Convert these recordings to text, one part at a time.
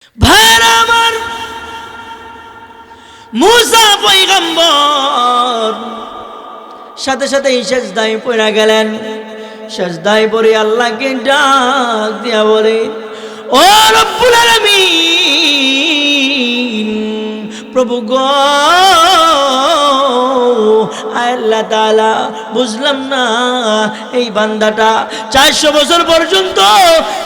ভাইরা আমার, মুসা পয়গম্বর সাথে সাথে সেজদায় পড়ে গেলেন। সেজদায় পড়ে আল্লাহকে ডাক দিয়া বলে, ও রব্বুল আলামিন, প্রভু গো, আল্লাহ তাআলা, বুঝলাম না এই বান্দাটা 400 বছর পর্যন্ত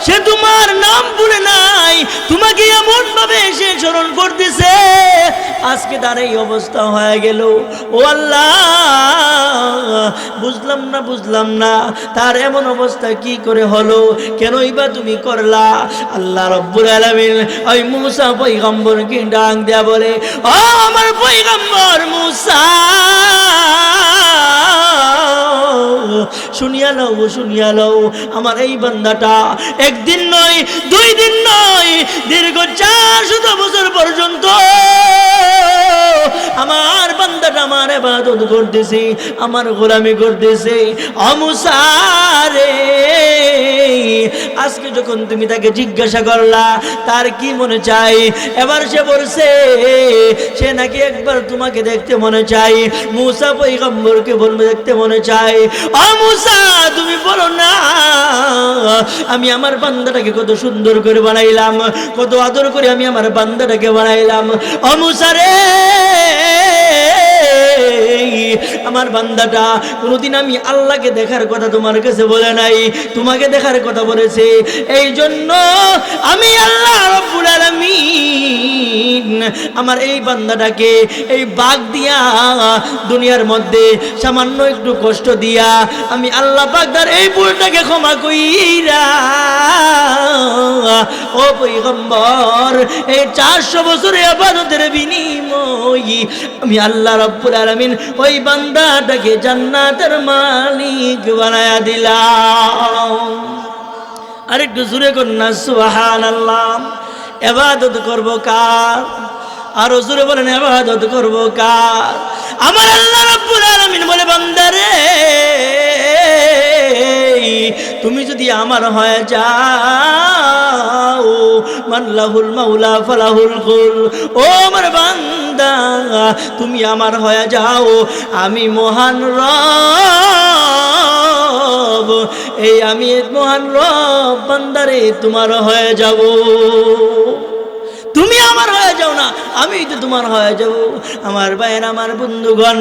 সে তোমার নাম ভুলে নাই, তোমাকে এমন ভাবে সে স্মরণ করতেছে, আজকে তার এই অবস্থা হয়ে গেল। ও আল্লাহ, বুঝলাম না তার এমন অবস্থা কি করে হলো, কেনই বা তুমি করলা? আল্লাহ রব্বুল আলামিন ওই মুসা পয়গম্বরকে ডাক দেয়া বলে, ও আমার পয়গম্বর মুসা, শুনিয়া লও আমার এই বান্দাটা একদিন নয়, 2 দিন নয়, দীর্ঘ 400 বছর পর্যন্ত আমার বান্দাটা আমার ইবাদত করতেছে, আমার গোলামি করতেছে। ও মুসা রে, আজকে যখন তুমি তাকে জিজ্ঞাসা করলা তার কি মনে চাই, এবার সে বলছে সে নাকি একবার তোমাকে দেখতে মনে চাই, মুসা পয়গম্বরকে বলবে দেখতে মনে চাই। ও মুসা, তুমি বলো না আমি আমার বান্দাটাকে কত সুন্দর করে বানাইলাম, কত আদর করে আমি আমার বান্দাটাকে বানাইলাম। ও মুসা রে, আমার বান্দাটা কোনোদিন আমি আল্লাহকে দেখার কথা তোমার কাছে বলে নাই, তোমাকে দেখার কথা বলেছে। এই জন্য আমি আল্লাহ রব্বুল আলামিন আমার এই বান্দাটাকে এই বাগ দিয়া দুনিয়ার মধ্যে সামান্য একটু কষ্ট দিয়া আমি আল্লাহ পাক তার এই ভুলটাকে ক্ষমা কইরা, ও পয়গম্বর, এই 400 বছরের ইবাদতের বিনিময়ে আমি আল্লাহ রব্বুল আলামিন ওই বান্দাটাকে জান্নাতের মালিক বানায়া দিলাম। আরেকটু জোরে করুন না সুবহানাল্লাহ। ইবাদত করব কার? আরো জোরে বলেন, ইবাদত করব কার? আমার আল্লাহ রব্বুল আলামিন বলে, বান্দারে, তুমি যদি আমার হয়ে যাও, মানলাহুল মাওলা ফালাহুল কুল, ও আমার বান্দা, তুমি আমার হয়ে যাও, আমি মহান রব, এই আমি মহান রব বান্দারে তোমার হয়ে যাব। তুমি আমার হয়ে যাও না, আমি তো তোমার হয়ে যাব। আমার ভাইয়ের, আমার বন্ধুগণ,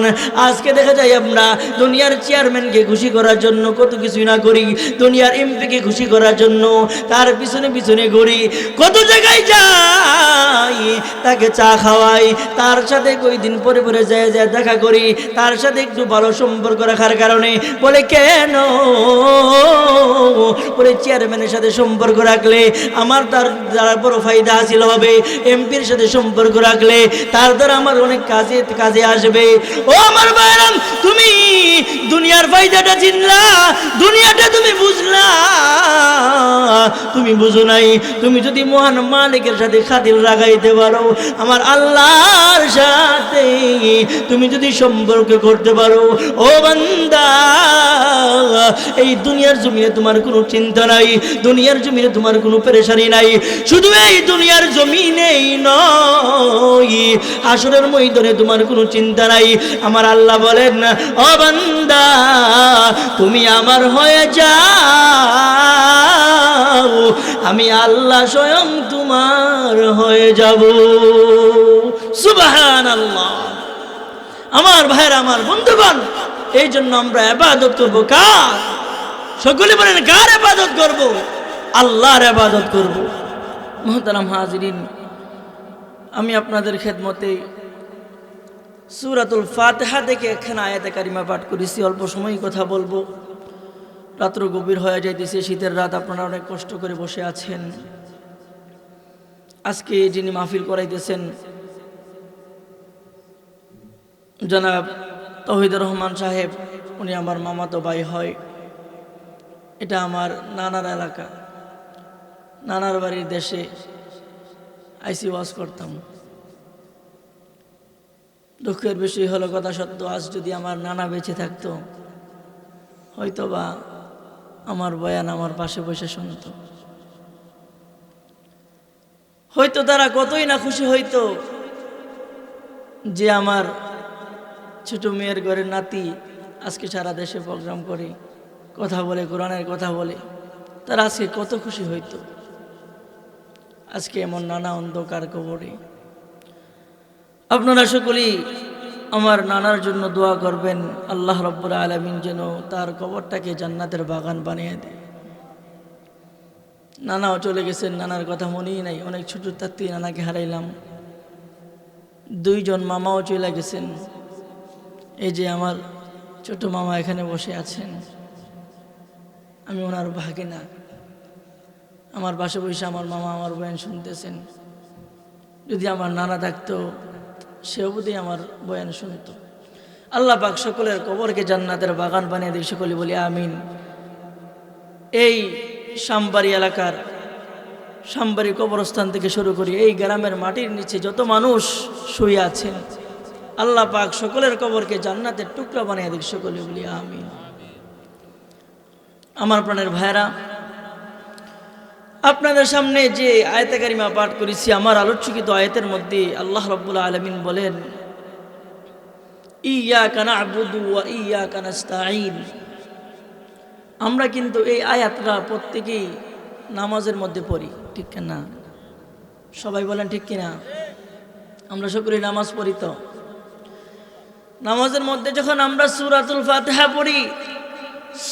আজকে দেখা যায় আমরা দুনিয়ার চেয়ারম্যানকে খুশি করার জন্য কত কিছু না করি, দুনিয়ার এমপিকে খুশি করার জন্য তার পিছনে পিছনে ঘুরি, কত জায়গায় যাই, তাকে চা খাওয়াই, তার সাথে কয়েকদিন পরে পরে যায় দেখা করি, তার সাথে একটু ভালো সম্পর্ক রাখার কারণে বলে, কেন বলে চেয়ারম্যানের সাথে সম্পর্ক রাখলে আমার তার দ্বারা বড় ফায়দা হাসিল হবে, এমপির সাথে সম্পর্ক রাখলে তার দ্বারা আমার অনেক কাজে আসবে। ও আমার ভাইরাম, তুমি দুনিয়ার ফায়দাটা চিনলা, দুনিয়াটা তুমি বুঝলা, তুমি বুঝো নাই। তুমি যদি মহান মালিকের সাথে খাতির লাগাইতে পারো, আমার আল্লাহর সাথে তুমি যদি সম্পর্ক করতে পারো, ও বান্দা, এই দুনিয়ার জমিনে তোমার কোনো চিন্তা নাই, দুনিয়ার জমিনে তোমার কোনো পেরেশানি নাই। শুধু এই দুনিয়ার জমিনেই নয়, হাসরের ময়দানে তোমার কোনো চিন্তা নাই। আমার আল্লাহ বলেন, ও বান্দা, তুমি আমার হয়ে যাও, আমি আল্লাহ স্বয়ং তোমার হয়ে যাব। সুবহানাল্লাহ। আমার ভাইরা, আমার বন্ধুগণ, এই জন্য আমরা ইবাদত করব কার? সকলে বলেন, কার ইবাদত করব? আল্লাহর ইবাদত করব। মুহতারাম হাজিরিন, আমি আপনাদের খেদমতে সূরাতুল ফাতিহা থেকে একখানা আয়াতে কারিমা পাঠ করেছি। অল্প সময় কথা বলবো, রাত্র গভীর হয়ে যাইতেছে, শীতের রাত, আপনারা অনেক কষ্ট করে বসে আছেন। আজকে যিনি মাহফিল করাইতেছেন জনাব তৌহিদুর রহমান সাহেব, উনি আমার মামাতো ভাই হয়। এটা আমার নানার এলাকা, নানার বাড়ির দেশে আইসি ওয়াজ করতাম। দুঃখের বিষয় হলো, কথা সত্য, আজ যদি আমার নানা বেঁচে থাকতো, হয়তোবা আমার বয়ান আমার পাশে বসে শুনতো। হয়তো তারা কতই না খুশি হইতো যে আমার ছোট মেয়ের ঘরের নাতি আজকে সারা দেশে প্রোগ্রাম করে, কথা বলে, কোরআনের কথা বলে, তারা আজকে কত খুশি হইতো। আজকে এমন নানা অন্ধকার কবরে। আপনারা সকলেই আমার নানার জন্য দোয়া করবেন, আল্লাহ রাব্বুল আলামিন যেন তার কবরটাকে জান্নাতের বাগান বানিয়ে দেয়। নানাও চলে গেছেন, নানার কথা মনেই নাই। অনেক ছোট থাকতেই নানাকে হারাইলাম। 2 জন মামাও চলে গেছেন। এই যে আমার ছোট মামা এখানে বসে আছেন, আমি ওনার ভাগিনা। আমার পাশে বসে আমার মামা আমার বয়ান শুনতেছেন। যদি আমার নানা থাকতো, সেও বোধহয় আমার বয়ান শুনতো। আল্লাহ পাক সকলের কবরকে জান্নাতের বাগান বানিয়ে দিই, সকলে বলি আমিন। এই শামবাড়ি এলাকার শামবাড়ি কবরস্থান থেকে শুরু করি এই গ্রামের মাটির নিচে যত মানুষ শুয়ে আছেন, আল্লাহ পাক সকলের কবরকে জান্নাতের টুকরা বানিয়ে দিই, সকলে বলি আমিন। আমার প্রাণের ভাইরা, আপনাদের সামনে যে আয়াতে কারিমা পাঠ করেছি, আমার আলোচকিত আয়াতের মধ্যে আল্লাহ রাব্বুল আলামিন বলেন, ইয়্যাকা না'বুদু ওয়া ইয়্যাকা নাস্তাঈন। আমরা কিন্তু এই আয়াতটা প্রত্যেকেই নামাজের মধ্যে পড়ি, ঠিক না? সবাই বলেন ঠিক কিনা? আমরা সকলেই নামাজ পড়ি। তো নামাজের মধ্যে যখন আমরা সূরাতুল ফাতিহা পড়ি,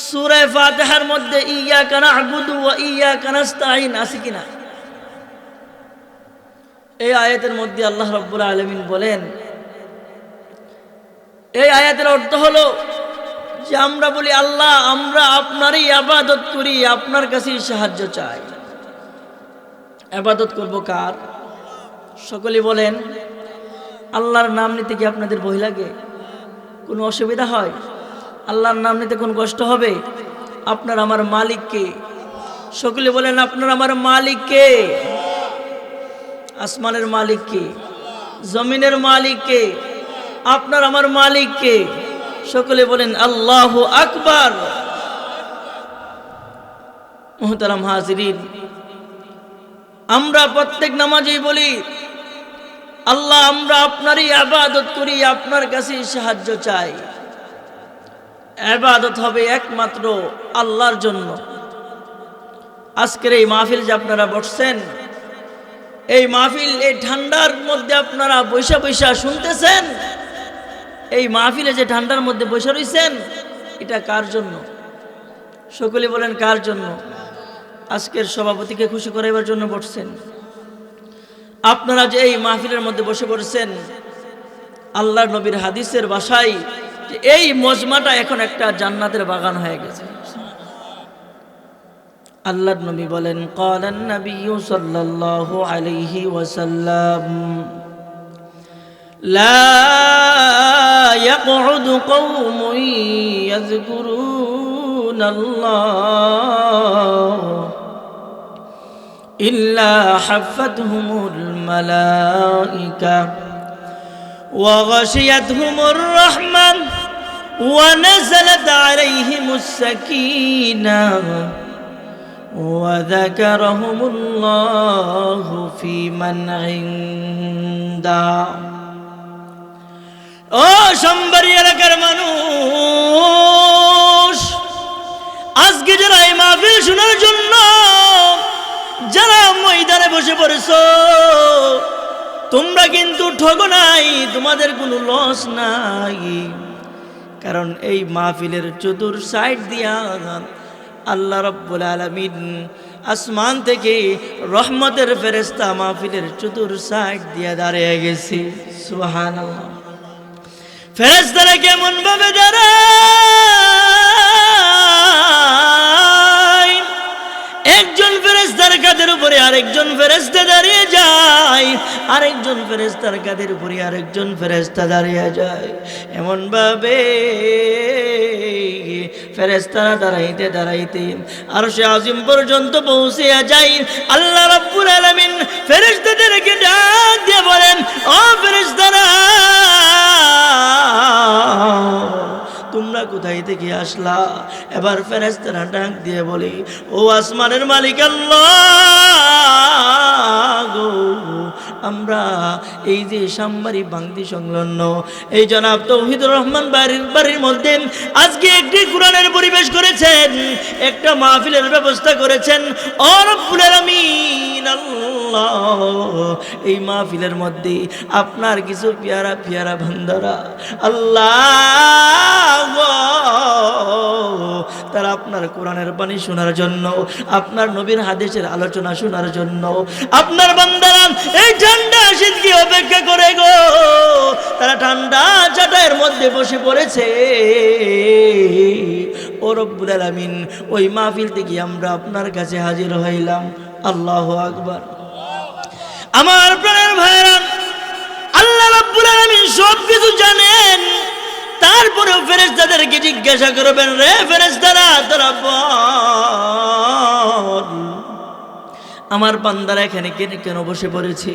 সূরা ফাতিহার মধ্যে ইয়্যাকা না'বুদু ওয়া ইয়্যাকা নাস্তাঈন আছে কিনা? এই আয়াতের মধ্যে আল্লাহ রাব্বুল আলামিন বলেন, এই আয়াতের অর্থ হলো যে আমরা বলি আল্লাহ, আমরা আপনারই ইবাদত করি, আপনার কাছেই সাহায্য চাই। ইবাদত করব কার? সকলে বলেন। আল্লাহর নাম নিতে কি আপনাদের ভয় লাগে? কোনো অসুবিধা হয়? আল্লাহর নাম নিতে কোন কষ্ট হবে? আপনার আমার মালিক কে? সকলে বলেন, আপনার আমার মালিক কে? আসমানের মালিক কে? জমিনের মালিক কে? আপনার আমার মালিক কে? সকলে বলেন আল্লাহু আকবার। মুহতারাম হাজিরিন, আমরা প্রত্যেক নামাজেই বলি আল্লাহ, আমরা আপনারই ইবাদত করি, আপনার কাছেই সাহায্য চাই। ইবাদত হবে একমাত্র আল্লাহর জন্য। আজকের এই মাহফিল যে আপনারা বসছেন, এই মাহফিল এই ঠান্ডার মধ্যে আপনারা বৈশা বৈশা শুনতেছেন, এই মাহফিলে যে ঠান্ডার মধ্যে বসে রয়েছেন, এটা কার জন্য? সকলে বলেন কার জন্য? আজকের সভাপতিকে খুশি করাইবার জন্য বসছেন। আপনারা যে এই মাহফিলের মধ্যে বসে পড়েছেন, আল্লাহর নবীর হাদিসের ভাষায় যে এই মজমাটা এখন একটা জান্নাতের বাগান হয়ে গেছে। আল্লাহর নবী বলেন, ক্বালান নাবিয়্যু সাল্লাল্লাহু আলাইহি ওয়াসাল্লাম, লা ইয়াকউদু কওমুন ইয়াযকুরুনাল্লাহ ইল্লা হাফাতহুমুল মালাইকা ওয়া গাশিয়াতহুমুর রাহমাহ ওয়া নাযালাত আলাইহিমুস সাকিনাহ ওয়া যাকারাহুমুল্লাহু ফী মান ইনদা। ও শামবাড়ি এলাকার মানুষ, আজকে যারা এই মাহফিল শোনার জন্য যারা ময়দানে বসে পড়েছো, তোমরা কিন্তু ঠগো নাই, তোমাদের কোনো লস নাই। কারণ এই মাহফিলের চতুর সাইড দিয়া আল্লাহ রাব্বুল আলামিন আসমান থেকে রহমতের ফেরেশতা মাহফিলের চতুর সাইড দিয়া দাঁড়িয়ে গেছে। সুবহানাল্লাহ। ফেরেশতারা কেমন ভাবে দাঁড়ায়? একজন ফেরেশতার কাঁধের উপরে আরেকজন ফেরেশতা দাঁড়িয়ে যায়, আরেকজন ফেরেশতার কাঁধের উপরে আরেকজন ফেরেশতা দাঁড়িয়ে যায়। এমন ভাবে ফেরেশতারা দাঁড়াইতে দাঁড়াইতে আরশে আজিম পর্যন্ত পৌঁছে যায়। আল্লাহ রাব্বুল আলামিন ফেরেশতাদেরকে ডাক দিয়ে বলেন, ও ফেরেশতারা, তোমরা কোথায় থেকে আসলা? এবার ফেরেশতারা ডাক দিয়ে বলে, ও আসমানের মালিক আল্লাহ গো, আমরা এই যে সামবাড়ি বাংদি সংলগ্ন এই জনাব তৌহিদুর রহমান বাড়ির মধ্যে আজকে একটি কোরআনের পরিবেশ করেছেন, একটা মাহফিলের ব্যবস্থা করেছেন। ও রব্বুল আলামিন আল্লাহ, এই মাহফিলের মধ্যে আপনার কিছু পেয়ারা পেয়ারা বান্দারা আল্লাহ গো, তারা আপনার কোরআনের বাণী শোনার জন্য, আপনার নবীর হাদিসের আলোচনা শোনার জন্য আপনার বান্দারা এই ঠান্ডা শীতকে অপেক্ষা করে গো, তারা ঠান্ডা চাটাইয়ের মধ্যে বসে পড়েছে। ও রব্বুল আলামিন, ওই মাহফিল থেকে আমরা আপনার কাছে হাজির হইলাম। আল্লাহু আকবার। আমার প্রাণের ভাইরা, আল্লাহ রাব্বুল আলামিন সব কিছু জানেন, তারপরেও ফেরেশতাদেরকে জিজ্ঞাসা করবেন, রে ফেরেশতারা তোরা বল, আমার বান্দারা এখানে কেন বসে পড়েছে,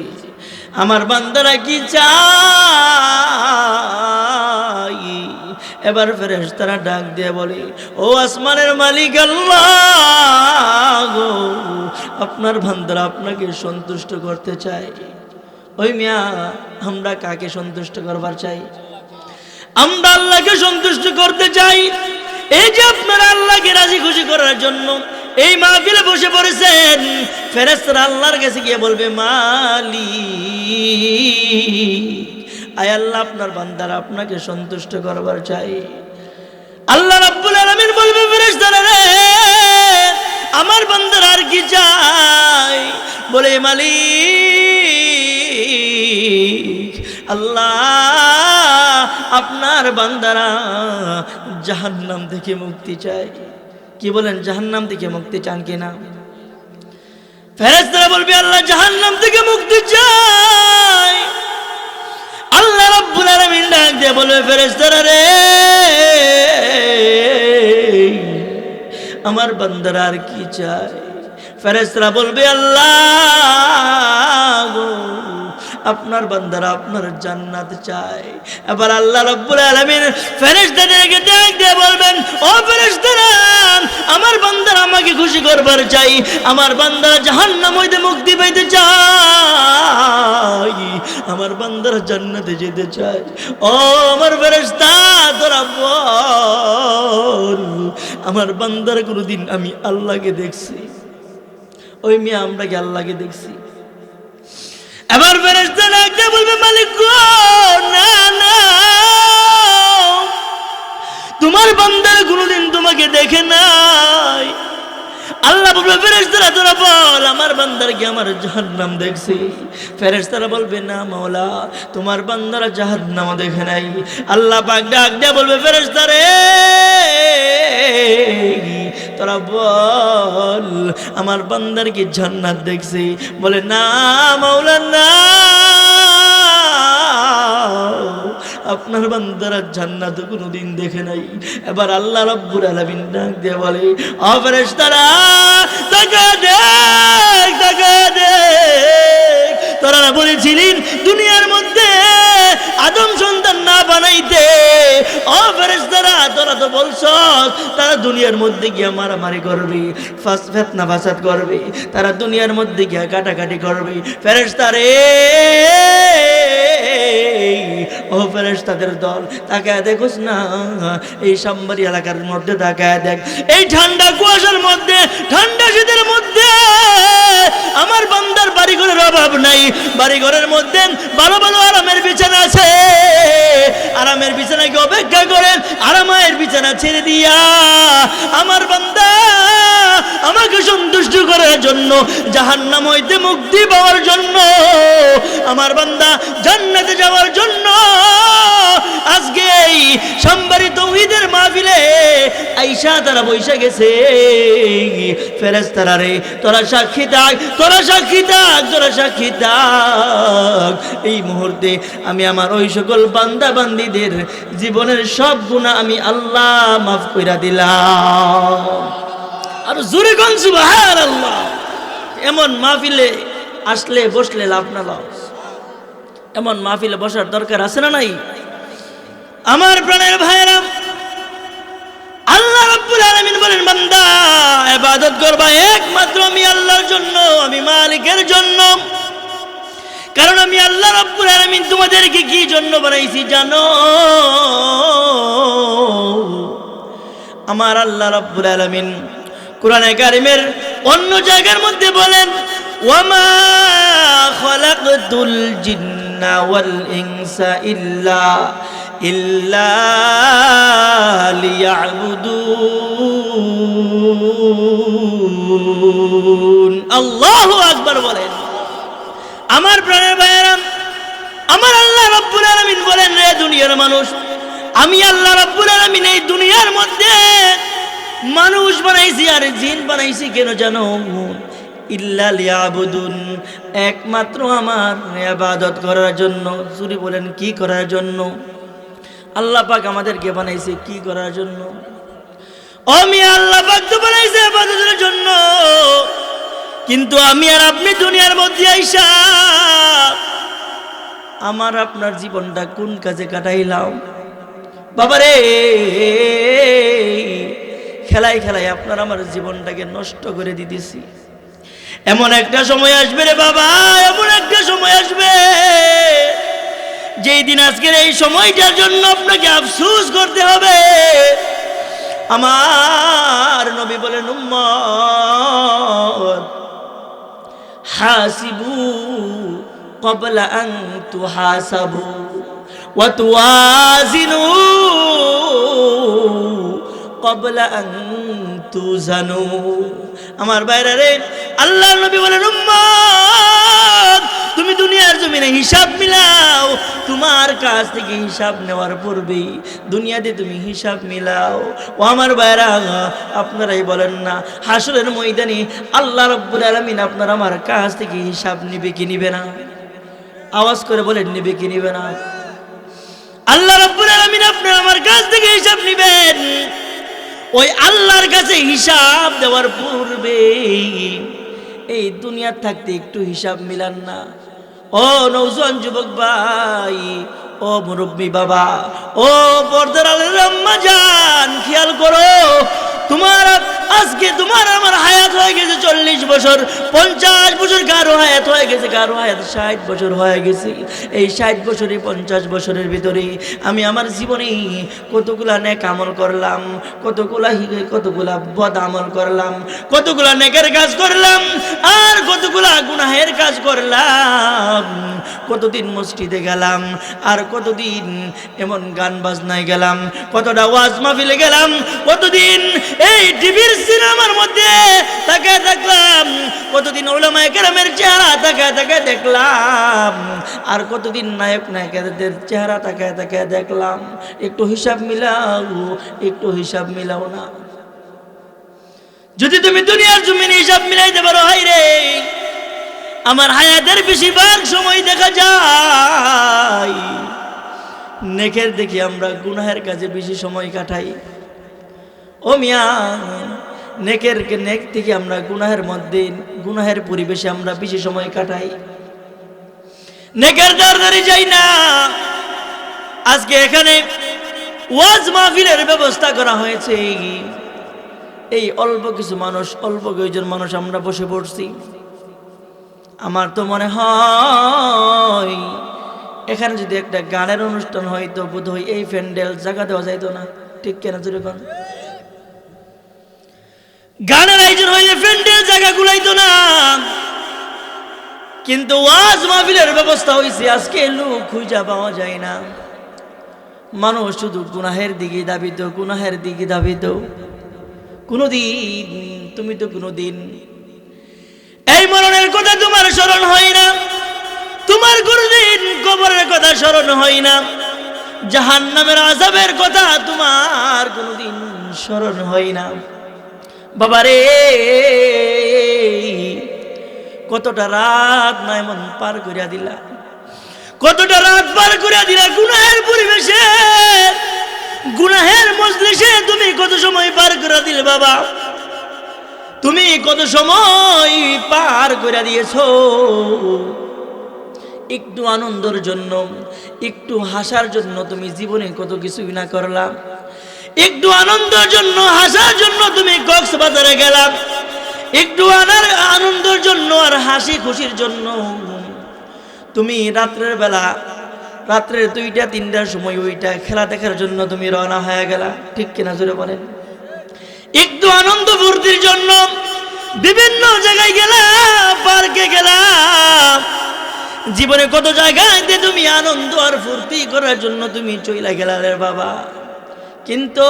আমার বান্দারা কি চাই? এবার ফেরেশতারা ডাক দিয়ে বলে, ও আসমানের মালিক আল্লাহ গো, আপনার বান্দারা আপনাকে সন্তুষ্ট করতে চায়। ওই মিয়া, আমরা কাকে সন্তুষ্ট করবার চাই? আমরা আল্লাহকে সন্তুষ্ট করতে চাই। এই যে আপনারা আল্লাহকে রাজি খুশি করার জন্য এই মাহফিলে বসে পড়েছেন, ফেরেশতারা আল্লাহর কাছে গিয়ে বলবে, মালিক, আয় আল্লাহ, আপনার বান্দারা আপনাকে সন্তুষ্ট করবার চাই। আল্লাহ রাব্বুল আলামিন বলবে, ফেরেশতারা রে, আমার বান্দারা আর কি চাই? বলে, মালিক আল্লাহ, আপনার বান্দারা জাহান্নাম থেকে মুক্তি চায়। কি বলেন, জাহান্নাম থেকে মুক্তি চান কিনা? ফেরেশতারা বলবে, আল্লাহ জাহান্নাম থেকে মুক্তি চায়। আল্লাহ রাব্বুল আলামিন ডাক দিয়ে বলবে, ফেরেশতারা রে, আমার বান্দারা আর কি চায়? ফেরেশতারা বলবে, আল্লাহ গো, আপনার বান্দারা আপনার জান্নাত চায়। এবার আল্লাহ রাব্বুল আলামিন ফেরেশতাদেরকে ডাক দিয়ে বলবেন, ও ফেরেশতারা, আমার বান্দারা আমাকে খুশি করবার চাই, আমার বান্দারা জাহান্নাম হইতে মুক্তি পাইতে চাই, আমার বান্দারা জান্নাতে যেতে চায়। ও আমার ফেরেশতা, তোরা বল, আমার বান্দারা কোনোদিন আমি আল্লাহকে দেখছি? ওই মিয়া, আমরা কি আল্লাহকে দেখছি? এবার ফেরেশতারা ডাকতে বলবে, মালিক গো, না না, তোমার বান্দারা কোনোদিন তোমাকে দেখে নাই। আল্লাহ বলবে, ফেরেশতারা তোরা বল, আমার বান্দার কি আমার জাহান্নাম দেখছি? ফেরেশতারা বলবে, না মাওলা, তোমার বান্দারা জাহান্নাম দেখে নাই। আল্লাহ পাক ডাক দিয়ে বলবে, ফেরেশতারে তোরা বল, আমার বান্দার কি জান্নাত দেখছি? বলে, না মাওলা, না, আপনার বান্দারা জান্নাত কোনোদিন দেখে নাই। এবার আল্লাহ রাব্বুল আলামিন ডাক দিয়ে বলে, ও ফেরেশতারা, তাকা দেখ, তাকা দেখ, তোরা না বলেছিলেন দুনিয়ার মধ্যে আদম সন্তান না বানাইতে? ও ফেরেশতারা, তোরা তো বলছস তারা দুনিয়ার মধ্যে গিয়ে মারামারি করবে, ফিতনা ফাসাদ করবে, তারা দুনিয়ার মধ্যে গিয়ে কাটাকাটি করবে। ফেরেশতারে, ও ফেরেশতাদের দল, তাকায় দেখোস না, এই সামবাড়ি এলাকার মধ্যে তাকায় দেখ, এই ঠান্ডা কুয়াশার মধ্যে, ঠান্ডা শীতের মধ্যে আমার বান্দার বাড়িঘরের অভাব নাই। বাড়িঘরের মধ্যে ভালো ভালো আরামের বিছানা আছে, আরামের বিছানাকে অপেক্ষা করেন, আরামের বিছানা ছেড়ে দিয়া আমার বান্দা আমাকে সন্তুষ্ট করার জন্য, জাহান্নাম হইতে মুক্তি পাওয়ার জন্য, আমার বান্দা জান্নাতে যাওয়ার জন্য আজকে এই সামবাড়ি তৌহিদের মাহফিলে আইসা তারা বইসা গেছে। ফেরেশতারা রে, তোরা সাক্ষী থাক, তোরা সাক্ষী থাক, তোরা সাক্ষী থাক। এই মুহূর্তে আমি আমার ওই সকল বান্দা বান্দীদের জীবনের সব গুনাহ আমি আল্লাহ মাফ কইরা দিলাম। আর জোরে কোন সুবহানাল্লাহ। এমন মাহফিলে আসলে বসলে লাভ না লস, এমন মাহফিলে বসার দরকার আছে না নাই? আমার প্রাণের ভাইরা, আল্লাহ রাব্বুল আলামিন বলেন, বান্দা ইবাদত করবা একমাত্র আমি আল্লাহর জন্য, আমি মালিকের জন্য। কারণ আমি আল্লাহ রাব্বুল আলামিন তোমাদেরকে কি জন্য বানাইছি জানো? আমার আল্লাহ রাব্বুল আলামিন কোরআনে কারিমের অন্য জায়গার মধ্যে বলেন, ওয়ামা খালাকতুল জিন্না ওয়াল ইনসা ইল্লা লিয়াবুদুন। আল্লাহু আকবার বলেন। আমার প্রাণের ভাইয়েরা, আমার আল্লাহ রাব্বুল আলামিন বলেন, রে দুনিয়ার মানুষ, আমি আল্লাহ রাব্বুল আলামিন এই দুনিয়ার মধ্যে মানুষ বানাইছি আর জিন বানাইছি কেন জানো? ইল্লা লিয়াবুদুন, একমাত্র আমার ইবাদত করার জন্য। জুরি বলেন, কি করার জন্য? আল্লাহ পাক আমাদেরকে বানাইছে কি করার জন্য? আমি আল্লাহ পাক তো বানাইছে ইবাদতের জন্য, কিন্তু আমি আর আপনি দুনিয়ার মধ্যে আইসা আমার আপনার জীবনটা কোন কাজে কাটাইলাম? বাবারে, খেলায় খেলায় আপনার আমার জীবনটাকে নষ্ট করে দিতেছি। এমন একটা সময় আসবে রে বাবা, এমন একটা সময় আসবে যেই দিন আজকের এই সময়টার জন্য আপনাকে আফসোস করতে হবে। আমার নবী বলেন, উম্মত হাসিবু ক্বাবলা আন তুহাসাবু ওয়া তুওয়াজিনু ক্বাবলা আন তুজানু। আমার ভাইরা রে, আল্লাহর নবী বলেন, উম্মত তুমি দুনিয়ার জমিনে হিসাব মিলাও, তোমার কাছ থেকে হিসাব নেওয়ার পূর্বে দুনিয়াতে তুমি হিসাব মিলাও। ও আমার ভাইরা, আপনারাই বলেন না, হাসরের ময়দানে আল্লাহ রাব্বুল আলামিন আপনার আমার কাছ থেকে হিসাব নিবে কি নিবে না? আওয়াজ করে বলেন, নিবে কি নিবে না? আল্লাহ রাব্বুল আলামিন আপনার আমার কাছ থেকে হিসাব নিবেন। ওই আল্লাহর কাছে হিসাব দেওয়ার পূর্বে এই দুনিয়া থাকতে একটু হিসাব মিলান না? ও নওজোয়ান যুবক ভাই, ও মুরব্বী বাবা, ও পর্দার আলের আম্মা জান, খেয়াল করো, তোমার আজকে তোমার আমার হায়াত হয়ে গেছে 40 বছর, 50 বছর, কারো হায়াত হয়ে গেছে, কারো হায়াত 60 বছর হয়ে গেছে। এই 60 বছরে 50 বছরের ভিতরে আমি আমার জীবনে কতগুলা নেক আমল করলাম, কতগুলা বদ আমল করলাম, কতগুলা নেকের কাজ করলাম, আর কতগুলা গুনাহের কাজ করলাম। কতদিন মসজিদে গেলাম, আর কতদিন এমন গান বাজনায় গেলাম, কতটা ওয়াজ মাহফিলে গেলাম, কতদিন এই টিভির সিনেমার মধ্যে তাকায় দেখলাম, কতদিন উলামায়ে কেরামের চেহারা তাকায় তাকায় দেখলাম, আর কতদিন নায়ক নায়িকাদের চেহারা তাকায় তাকায় দেখলাম। একটু হিসাব মিলাও, একটু হিসাব মিলাও না? যদি তুমি দুনিয়ার জমিনে হিসাব মিলাইতে পারো, হাই রে, আমার হায়াতের বেশিরভাগ সময় দেখা যায় নেকের দেখি আমরা গুনাহের কাজে বেশি সময় কাটাই। ও মিয়া, নেক থেকে আমরা গুনাহের মধ্যে, গুনাহের পরিবেশে আমরা বেশি সময় কাটাই, নেকের দরদারে যাই না। আজকে এখানে ওয়াজ মাহফিলের ব্যবস্থা করা হয়েছে, এই অল্প কিছু মানুষ, অল্প কয়েকজন মানুষ আমরা বসে পড়ছি। আমার তো মনে হয় এখানে যদি একটা গানের অনুষ্ঠান হয়তো বোধ হয় এই প্যান্ডেল জায়গা দেওয়া যাইতো না। ঠিক কেনা জোরে কোন? গানের আয়োজন হইলে প্যান্ডেল জায়গা গুলাইতো না, কিন্তু ওয়াজ মাহফিলের ব্যবস্থা হয়েছে। আজকে লোক খুঁজা পাওয়া যায় না, মানুষ শুধু গুনাহের দিকে দাবিত, গুনাহের দিকে দাবিত। কোনদিন তুমি তো কোনদিন এই মরণের কথা তোমার স্মরণ হয় না, তোমার কোনদিন কবরের কথা স্মরণ হয় না, জাহান্নামের আযাবের কথা তোমার কোনদিন স্মরণ হয় না। বাবারে, কতটা রাত না এমন পার করিয়া দিলা, কতটা রাত পার করিয়া দিলা গুনাহের পরিবেশে, গুনাহের মজলিসে তুমি কত সময় পার করে দিলে বাবা, তুমি কত সময় পার করে দিয়েছো। একটু আনন্দের জন্য, একটু হাসার জন্য তুমি জীবনে কত কিছুই না করলাম। একটু আনন্দের জন্য হাসার জন্য তুমি কক্সবাজারে গেলাম, একটু আনন্দের জন্য আর হাসি খুশির জন্য তুমি রাত্রের বেলা রাত্রের 2টা 3টার সময় ওইটা খেলা দেখার জন্য তুমি রওনা হয়ে গেলা, ঠিক কিনা জোরে বলেন? একটু আনন্দ ফুর্তির জন্য বিভিন্ন জায়গায় গেলাম, পার্কে গেলাম, জীবনে কত জায়গায় তুমি আনন্দ আর ফুর্তি করার জন্য তুমি চইলা গেলা রে বাবা। কিন্তু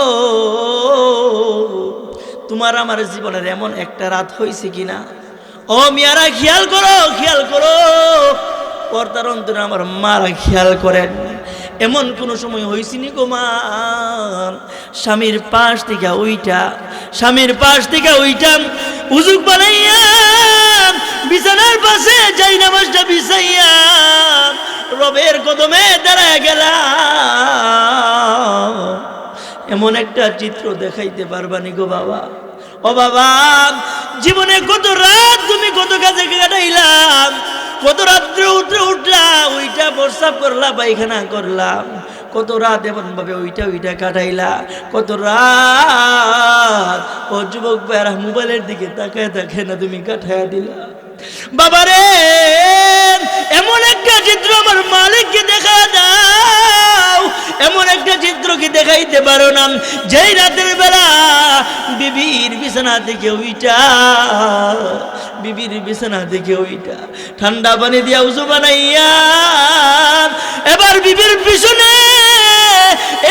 তোমার আমার জীবনের এমন একটা রাত হয়েছে কিনা, ও মিয়ারা খেয়াল করো, পর্দার অন্তরে আমার মারা খেয়াল করেন, এমন কোন সময় হয়েছিনি গো মা স্বামীর পাশ থেকে ওইটা উজুক বানাইয়া বিছানার পাশে যাই নামাজটা বিছাইয়া রবের কদমে দাঁড়ায় গেলাম, এমন একটা চিত্র দেখাইতে পারবানি গো বাবা? ও বাবা, জীবনে কত রাত তুমি কত কাজে কাটাইলাম, কত রাত্রে উঠলাম, ওইটা প্রস্রাব করলা, পায়খানা করলাম, কত রাত এমন ভাবে ওইটা কাটাইলা, কত রাত ও যুবক ভাইরা মোবাইলের দিকে তাকায় না তুমি কাটাইয়া দিলা। বাবারে, এমন একটা চিত্র আমার মালিককে দেখা দাও, এমন একটা চিত্র কি দেখাইতে পারো না যেই রাতের বেলা বিবির বিছানা থেকে ওইটা ঠান্ডা পানি দিয়া উজু বানাইয়া এবার বিবির পিছনে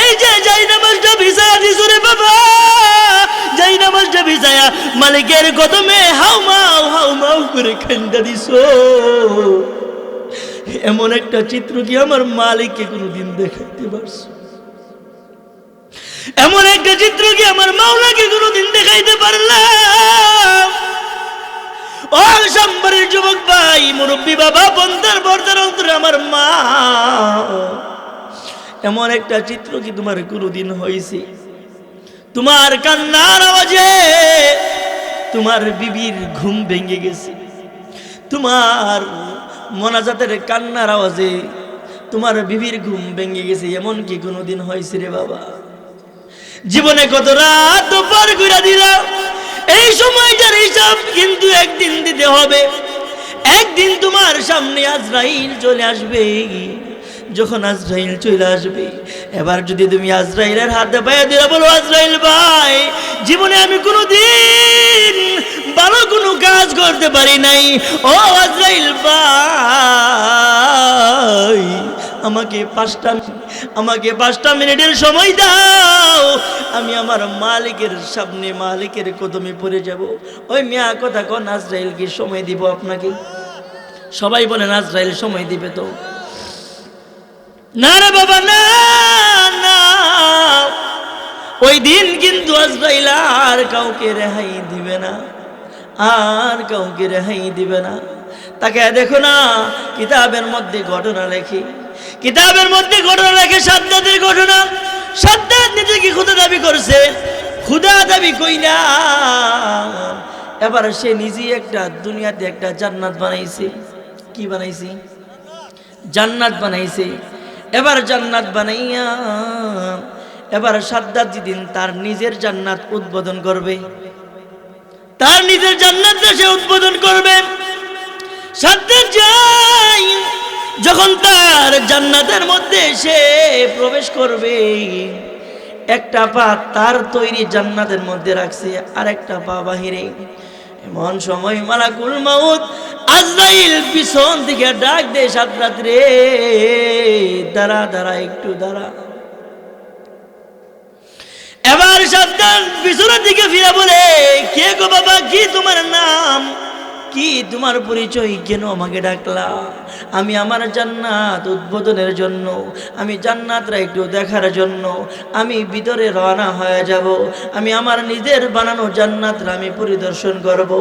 এই যে যাই নামাজটা ভিজায়া দিছো রে বাবা, যাই নামাজটা ভিজায়া মালিকের কদমে হাউ মাউ করে কান্দা দিছো। এমন একটা চিত্র কি আমার মালিককে কোনোদিন দেখাইতে পারছো? এমন একটা চিত্র কি আমার মাওলাকে কোনোদিন দেখাইতে পারলাম? ও সম্বরের যুবক ভাই, মুরব্বী বাবা, পর্দার অন্তরে আমার মা, এমন একটা চিত্র কি তোমার কোনোদিন হয়েছে? তোমার কান্নার আওয়াজে তোমার বিবির ঘুম ভেঙে গেছে, তোমার মোনাজাতের কান্নার আওয়াজে তোমার বিবির ঘুম ভেঙে গেছে, এমন কি কোনোদিন হয়েছে রে বাবা? জীবনে কত রাত পার করে দিলাম, এই সময়টার হিসাব কিন্তু একদিন দিতে হবে। একদিন তোমার সামনে আজরাইল চলে আসবে, যখন আজরাইল চলে আসবে, এবার যদি তুমি আজরাইলের হাতে পায়ে দিয়ে বলো, আজরাইল ভাই, জীবনে আমি কোনোদিন ভালো কোনো কাজ করতে পারি নাই, ও আজরাইল ভাই, আমাকে 5টা মিনিটের সময় দাও, আমি আমার মালিকের সামনে মালিকের কদমে পড়ে যাব। ওই মিয়া কথা কোন, আজরাইল কি সময় দিব আপনাকে? সবাই বলেন আজরাইল সময় দিবে তো? না রে বাবা, না, ওই দিন কিন্তু আজরাইল আর কাউকে রেহাই দিবে না, তাকে দেখো না, কিতাবের মধ্যে ঘটনা লেখে সাদ্দাতের ঘটনা। সাদ্দাত নিজেকে খোদা দাবি করছে, খোদা দাবি কইরা এবার সে নিজেই একটা দুনিয়াতে একটা জান্নাত বানাইছে। কি বানাইছে? জান্নাত বানাইছে। এবার জান্নাত বানাইয়া এবার সাদ্দাত যেদিন তার নিজের জান্নাত উদ্বোধন করবে, তার নিজের জান্নাতটা সে উদ্বোধন করবে, সাদ্দাত যায়, যখন তার জান্নাতের মধ্যে সে প্রবেশ করবে, একটা পা তার তৈরি জান্নাতের মধ্যে রাখছে, আর একটা পা বাহিরে। এমন সময় মালাকুল মাউত আজরাইল পিছন থেকে ডাক দেয়, সাদ্দাত রে, দাঁড়া, একটু দাঁড়া। এবার সাদ্দাত পিছনের দিকে ফিরে বলে, কে গো বাবা, কি তোমার নাম, কি তোমার পরিচয়, কেন আমাকে ডাকলা? আমি আমার জান্নাত উদ্বোধনের জন্য, আমি জান্নাতটা একটু দেখার জন্য আমি ভিতরে রওনা হয়ে যাব, আমি আমার নিজের বানানো জান্নাতটা আমি পরিদর্শন করব।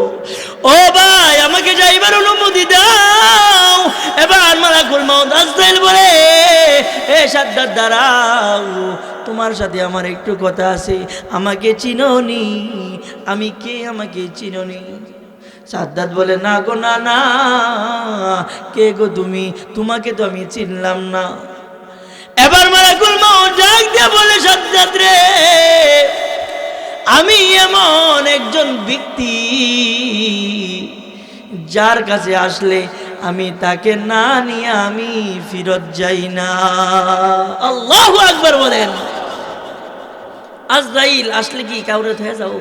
ও ভাই, আমাকে যাইবার অনুমতি দাও। এবার মালাকুল মাউত আজরাইল বলে, এ সাদ্দাত দাঁড়াও, তোমার সাথে আমার একটু কথা আছে, আমাকে চিনোনি? আমি কে, আমাকে চিনোনি? সাদ্দাত বলে, না গো, না, কে গো তুমি? তোমাকে তো আমি চিনলাম না। এবার মালাকুল মউত ডাক দিয়ে বলে, সাজ্জাদ রে, আমি এমন একজন ব্যক্তি যার কাছে আসলে আমি তাকে না নিয়ে আমি ফিরত যাই না। আল্লাহু আকবার বলেন। আজরাইল আসলে কি কাউরে থয়ে যাও?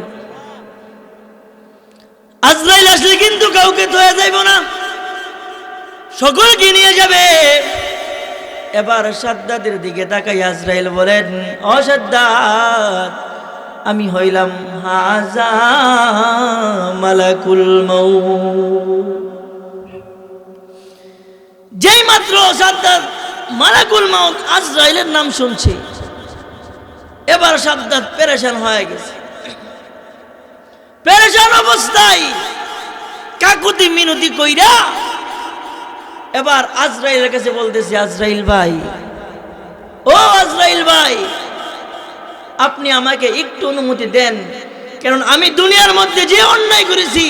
আজরাইল আসলে কিন্তু কাউকে থয়ে যাইব না, সকলকে নিয়ে যাবে। এবার সাদ্দাদের দিকে তাকাই আজরাইল বলেন, ও সাদ্দাদ, আমি হইলাম হাজা মালাকুল মউত। যেই মাত্র সাদ্দাদ মালাকুল মউত আজরাইলের নাম শুনছে, এবার সাদ্দাদ পেরেশান হয়ে গেছে। পেরেশান অবস্থায় কাকুতি মিনতি কইরা এবার আজরাইলের কাছে বলতেছে, আজরাইল ভাই, ও আজরাইল ভাই, আপনি আমাকে একটু অনুমতি দেন, কারণ আমি দুনিয়ার মধ্যে যে অন্যায় করেছি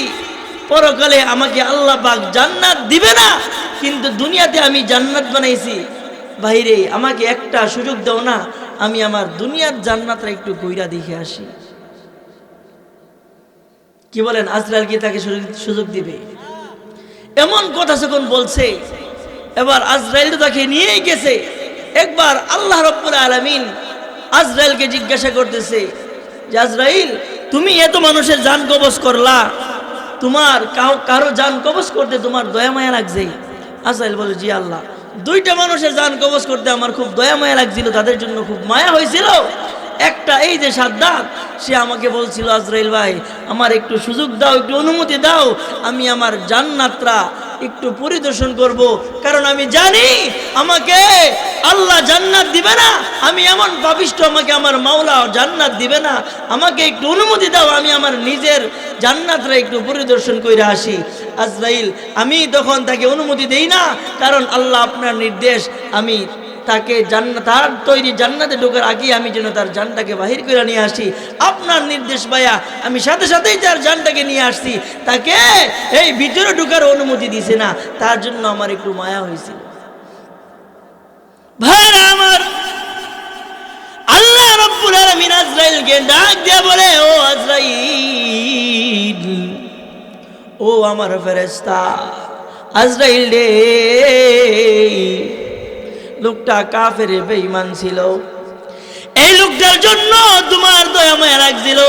পরকালে আমাকে আল্লাহ পাক জান্নাত দিবে না, কিন্তু দুনিয়াতে আমি জান্নাত বানাইছি। বাইরে আমাকে একটা সুযোগ দাও না, আমি আমার দুনিয়ার জান্নাতটা একটু কইরা দেখে আসি। কি বলেন? আজরাইল কি তাকে সুযোগ দিবে? এমন কথা যখন বলছে, এবার আজরাইল তো তাকে নিয়েই গেছে। একবার আল্লাহ রাব্বুল আলামিন আজরাইলকে জিজ্ঞাসা করতেছে যে, আজরাইল, তুমি এত মানুষের জান কবজ করলা, তোমার কারো জান কবজ করতে তোমার দয়া মায়া লাগছে? আজরাইল বলে, জি আল্লাহ, দুইটা মানুষের জান কবজ করতে আমার খুব দয়া মায়া লাগছিল, তাদের জন্য খুব মায়া হয়েছিল। একটা এই যে সাদ্দাদ, সে আমাকে বলছিল, আজরাইল ভাই, আমার একটু সুযোগ দাও, একটু অনুমতি দাও, আমি আমার জান্নাতটা একটু পরিদর্শন করব, কারণ আমি জানি আমাকে আল্লাহ জান্নাত দিবে না, আমি এমন পাপিষ্ঠ, আমাকে আমার মাওলা জান্নাত দিবে না, আমাকে একটু অনুমতি দাও, আমি আমার নিজের জান্নাতটা একটু পরিদর্শন করে আসি। আজরাইল, আমি তখন তাকে অনুমতি দেই না, কারণ আল্লাহ আপনার নির্দেশ, আমি তাকে তার তৈরি জান্নাতে ঢোকার আগে আমি যেন তার জানটাকে বাহির করে নিয়ে আসি। আপনার নির্দেশ ভাইয়া, আমি সাথে সাথেই তার জানটাকে নিয়ে আসছি, তাকে এই ভিতরে ঢোকার অনুমতি দিছে না, তার জন্য আমার একটু মায়া হয়েছিল। ভাইরা আমার, আল্লাহ রাব্বুল আলামিন আজরাইলকে ডাক দিয়ে বলে, ও আজরাইল, ও আমার ফেরেশতা আজরাইল রে, লোকটা কাফের বেঈমান ছিল, এই লোকটার জন্য তোমার দয়া মায়া লাগছিল।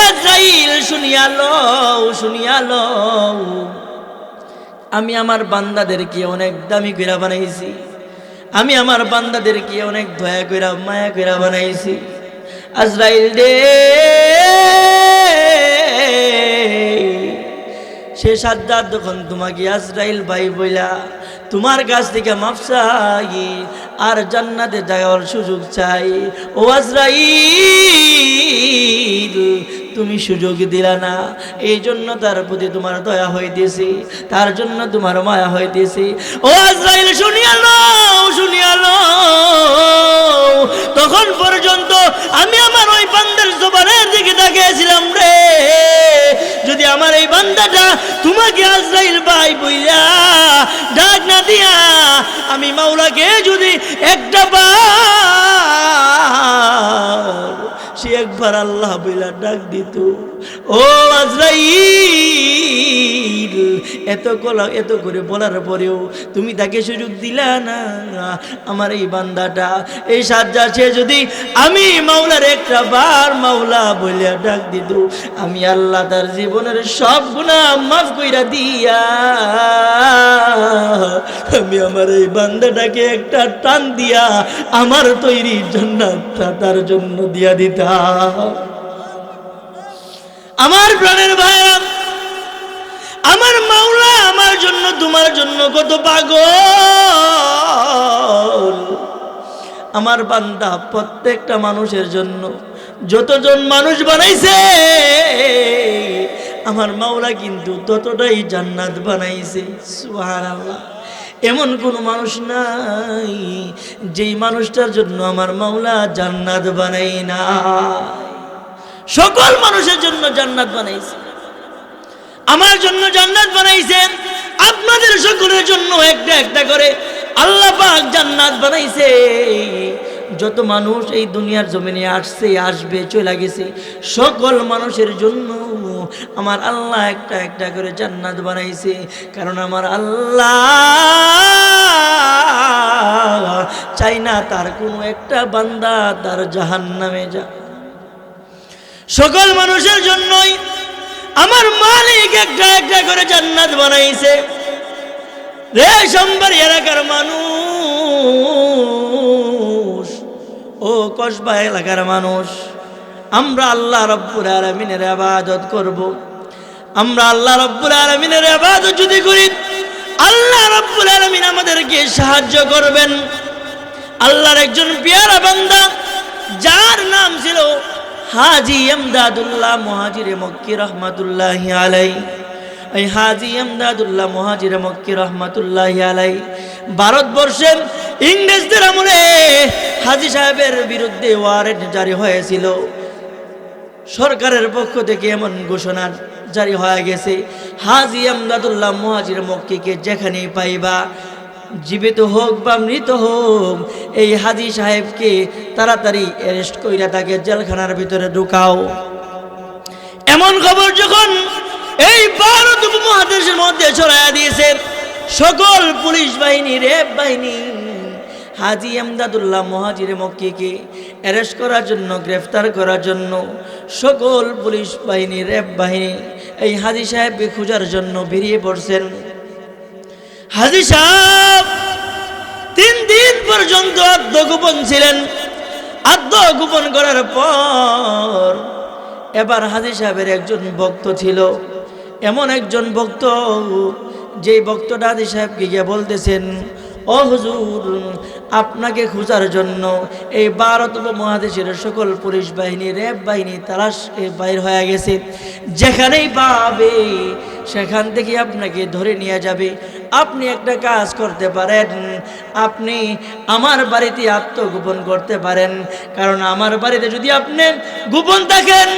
আজরাইল, শুনিয়া লও, আমি আমার বান্দাদেরকে অনেক দামি কইরা বানাইছি, আমি আমার বান্দাদেরকে অনেক দয়া কইরা মায়া কইরা বানাইছি। আজরাইল রে, সে সাজ্জাদ যখন তোমাকে আজরাইল ভাই বইলা তোমার কাছ থেকে মাফ চাই আর জান্নাতে যাওয়ার সুযোগ চাই, ও আজরাইল, তুমি সুযোগ দিলা না, এই জন্য তার প্রতি তোমার দয়া হইতেছে, তার জন্য তোমার মায়া হইতেছে। ও আজরাইল, শুনিয়া লও, তখন পর্যন্ত আমি আমার ওই বান্দার জবানের দিকে তাকিয়েছিলাম রে, যদি আমার এই বান্দাটা তোমাকে আজরাইল ভাই বইলা ডাক না দিয়া আমি মাওলাকে যদি একটা বার সে একবার আল্লাহ বইলা ডাক দিত, ও আজরাইল, এত করে বলার পরেও তুমি তাকে সুযোগ দিলা না। আমার এই বান্দাটা, এই সাজ্জাদ, সে যদি আমি মাওলার একটা বার মাওলা বইলা ডাক দিত, আমি আল্লাহ তার জীবনের সব গুনাহ মাফ কইরা দিয়া আমি আমার এই বান্দাটাকে একটা টান দিয়া আমার তৈরি জান্নাতটা তার জন্য দিয়া দিতাম। আমার প্রাণের ভাইরা, আমার মাওলা আমার জন্য তোমার জন্য কত পাগল। আমার বান্দা প্রত্যেকটা মানুষের জন্য যতজন মানুষ বানাইছে, আমার মাওলা কিন্তু ততটাই জান্নাত বানাইছে। সুবহানাল্লাহ। এমন কোন মানুষ নাই যেই মানুষটার জন্য আমার মাওলা জান্নাত বানাই না। সকল মানুষের জন্য জান্নাত বানাইছে। আমার জন্য জান্নাত বানাইছেন, আপনাদের সকলের জন্য একটা একটা করে আল্লাহ পাক জান্নাত বানাইছে। যত মানুষ এই দুনিয়ার জমিনে আসছে, আসবে, চলে গেছে, সকল মানুষের জন্য আমার আল্লাহ একটা একটা করে জান্নাত বানাইছে। কারণ আমার আল্লাহ চাই না তার কোনো একটা বান্দা তার জাহান্নামে যা। সকল মানুষের জন্যই আমার মালিক একটা একটা করে জান্নাত বানাইছে। রে সম্বর এলাকার মানুষ, ও কসবা এলাকার মানুষ, আমরা আল্লাহ রব্বুল আলামিনের ইবাদত করব। আমরা আল্লাহ রব্বুল আলামিনের ইবাদত যদি করি, আল্লাহ রব্বুল আলামিন আমাদেরকে সাহায্য করবেন। আল্লাহর একজন পেয়ারা বান্দা যার নাম ছিল হাজী ইমদাদুল্লাহ মুহাজিরে মক্কি রহমাতুল্লাহি আলাইহি। এই হাজী ইমদাদুল্লাহ মুহাজিরে মক্কি রহমাতুল্লাহি আলাইহি ভারতবর্ষের ইংরেজদের আমলে হাজী সাহেবের বিরুদ্ধে ওয়ারেন্ট জারি হয়েছিল। সরকারের পক্ষ থেকে এমন ঘোষণা জারি হয়ে গেছে, হাজী ইমদাদুল্লাহ মুহাজিরে মক্কিকে যেখানেই পাইবা, জীবিত হোক বা মৃত হোক, এই হাজী সাহেবকে তাড়াতাড়ি অ্যারেস্ট কইরা তাকে জেলখানার ভিতরে ঢুকাও। এমন খবর যখন এই ভারত উপমহাদেশের মধ্যে ছড়াইয়া দিয়েছে, সকল পুলিশ বাহিনী, র্যাব বাহিনী হাজী ইমদাদুল্লাহ মুহাজিরে মক্কিকে অ্যারেস্ট করার জন্য, গ্রেফতার করার জন্য সকল পুলিশ বাহিনী, র্যাব বাহিনী এই হাজী সাহেবকে খোঁজার জন্য বেরিয়ে পড়ছেন। হাজী সাহেব 3 দিন পর্যন্ত আত্মগোপন ছিলেন। আত্মগোপন করার পর এবার হাজী সাহেবের একজন ভক্ত ছিল, এমন একজন ভক্ত, যেই ভক্তটা হাজী সাহেবকে গিয়ে বলতেছেন, ও হুজুর, আপনাকে খোঁজার জন্য এই ভারত উপমহাদেশের সকল পুলিশ বাহিনী, র্যাব বাহিনী তালাশ বাইর হয়ে গেছে, যেখানেই পাবে সেখান থেকে আপনাকে ধরে নিয়ে যাবে। আপনি একটা কাজ করতে পারেন, আপনি আমার বাড়িতে আত্মগোপন করতে পারেন। কারণ আমার বাড়িতে যদি আপনি গোপন থাকেন,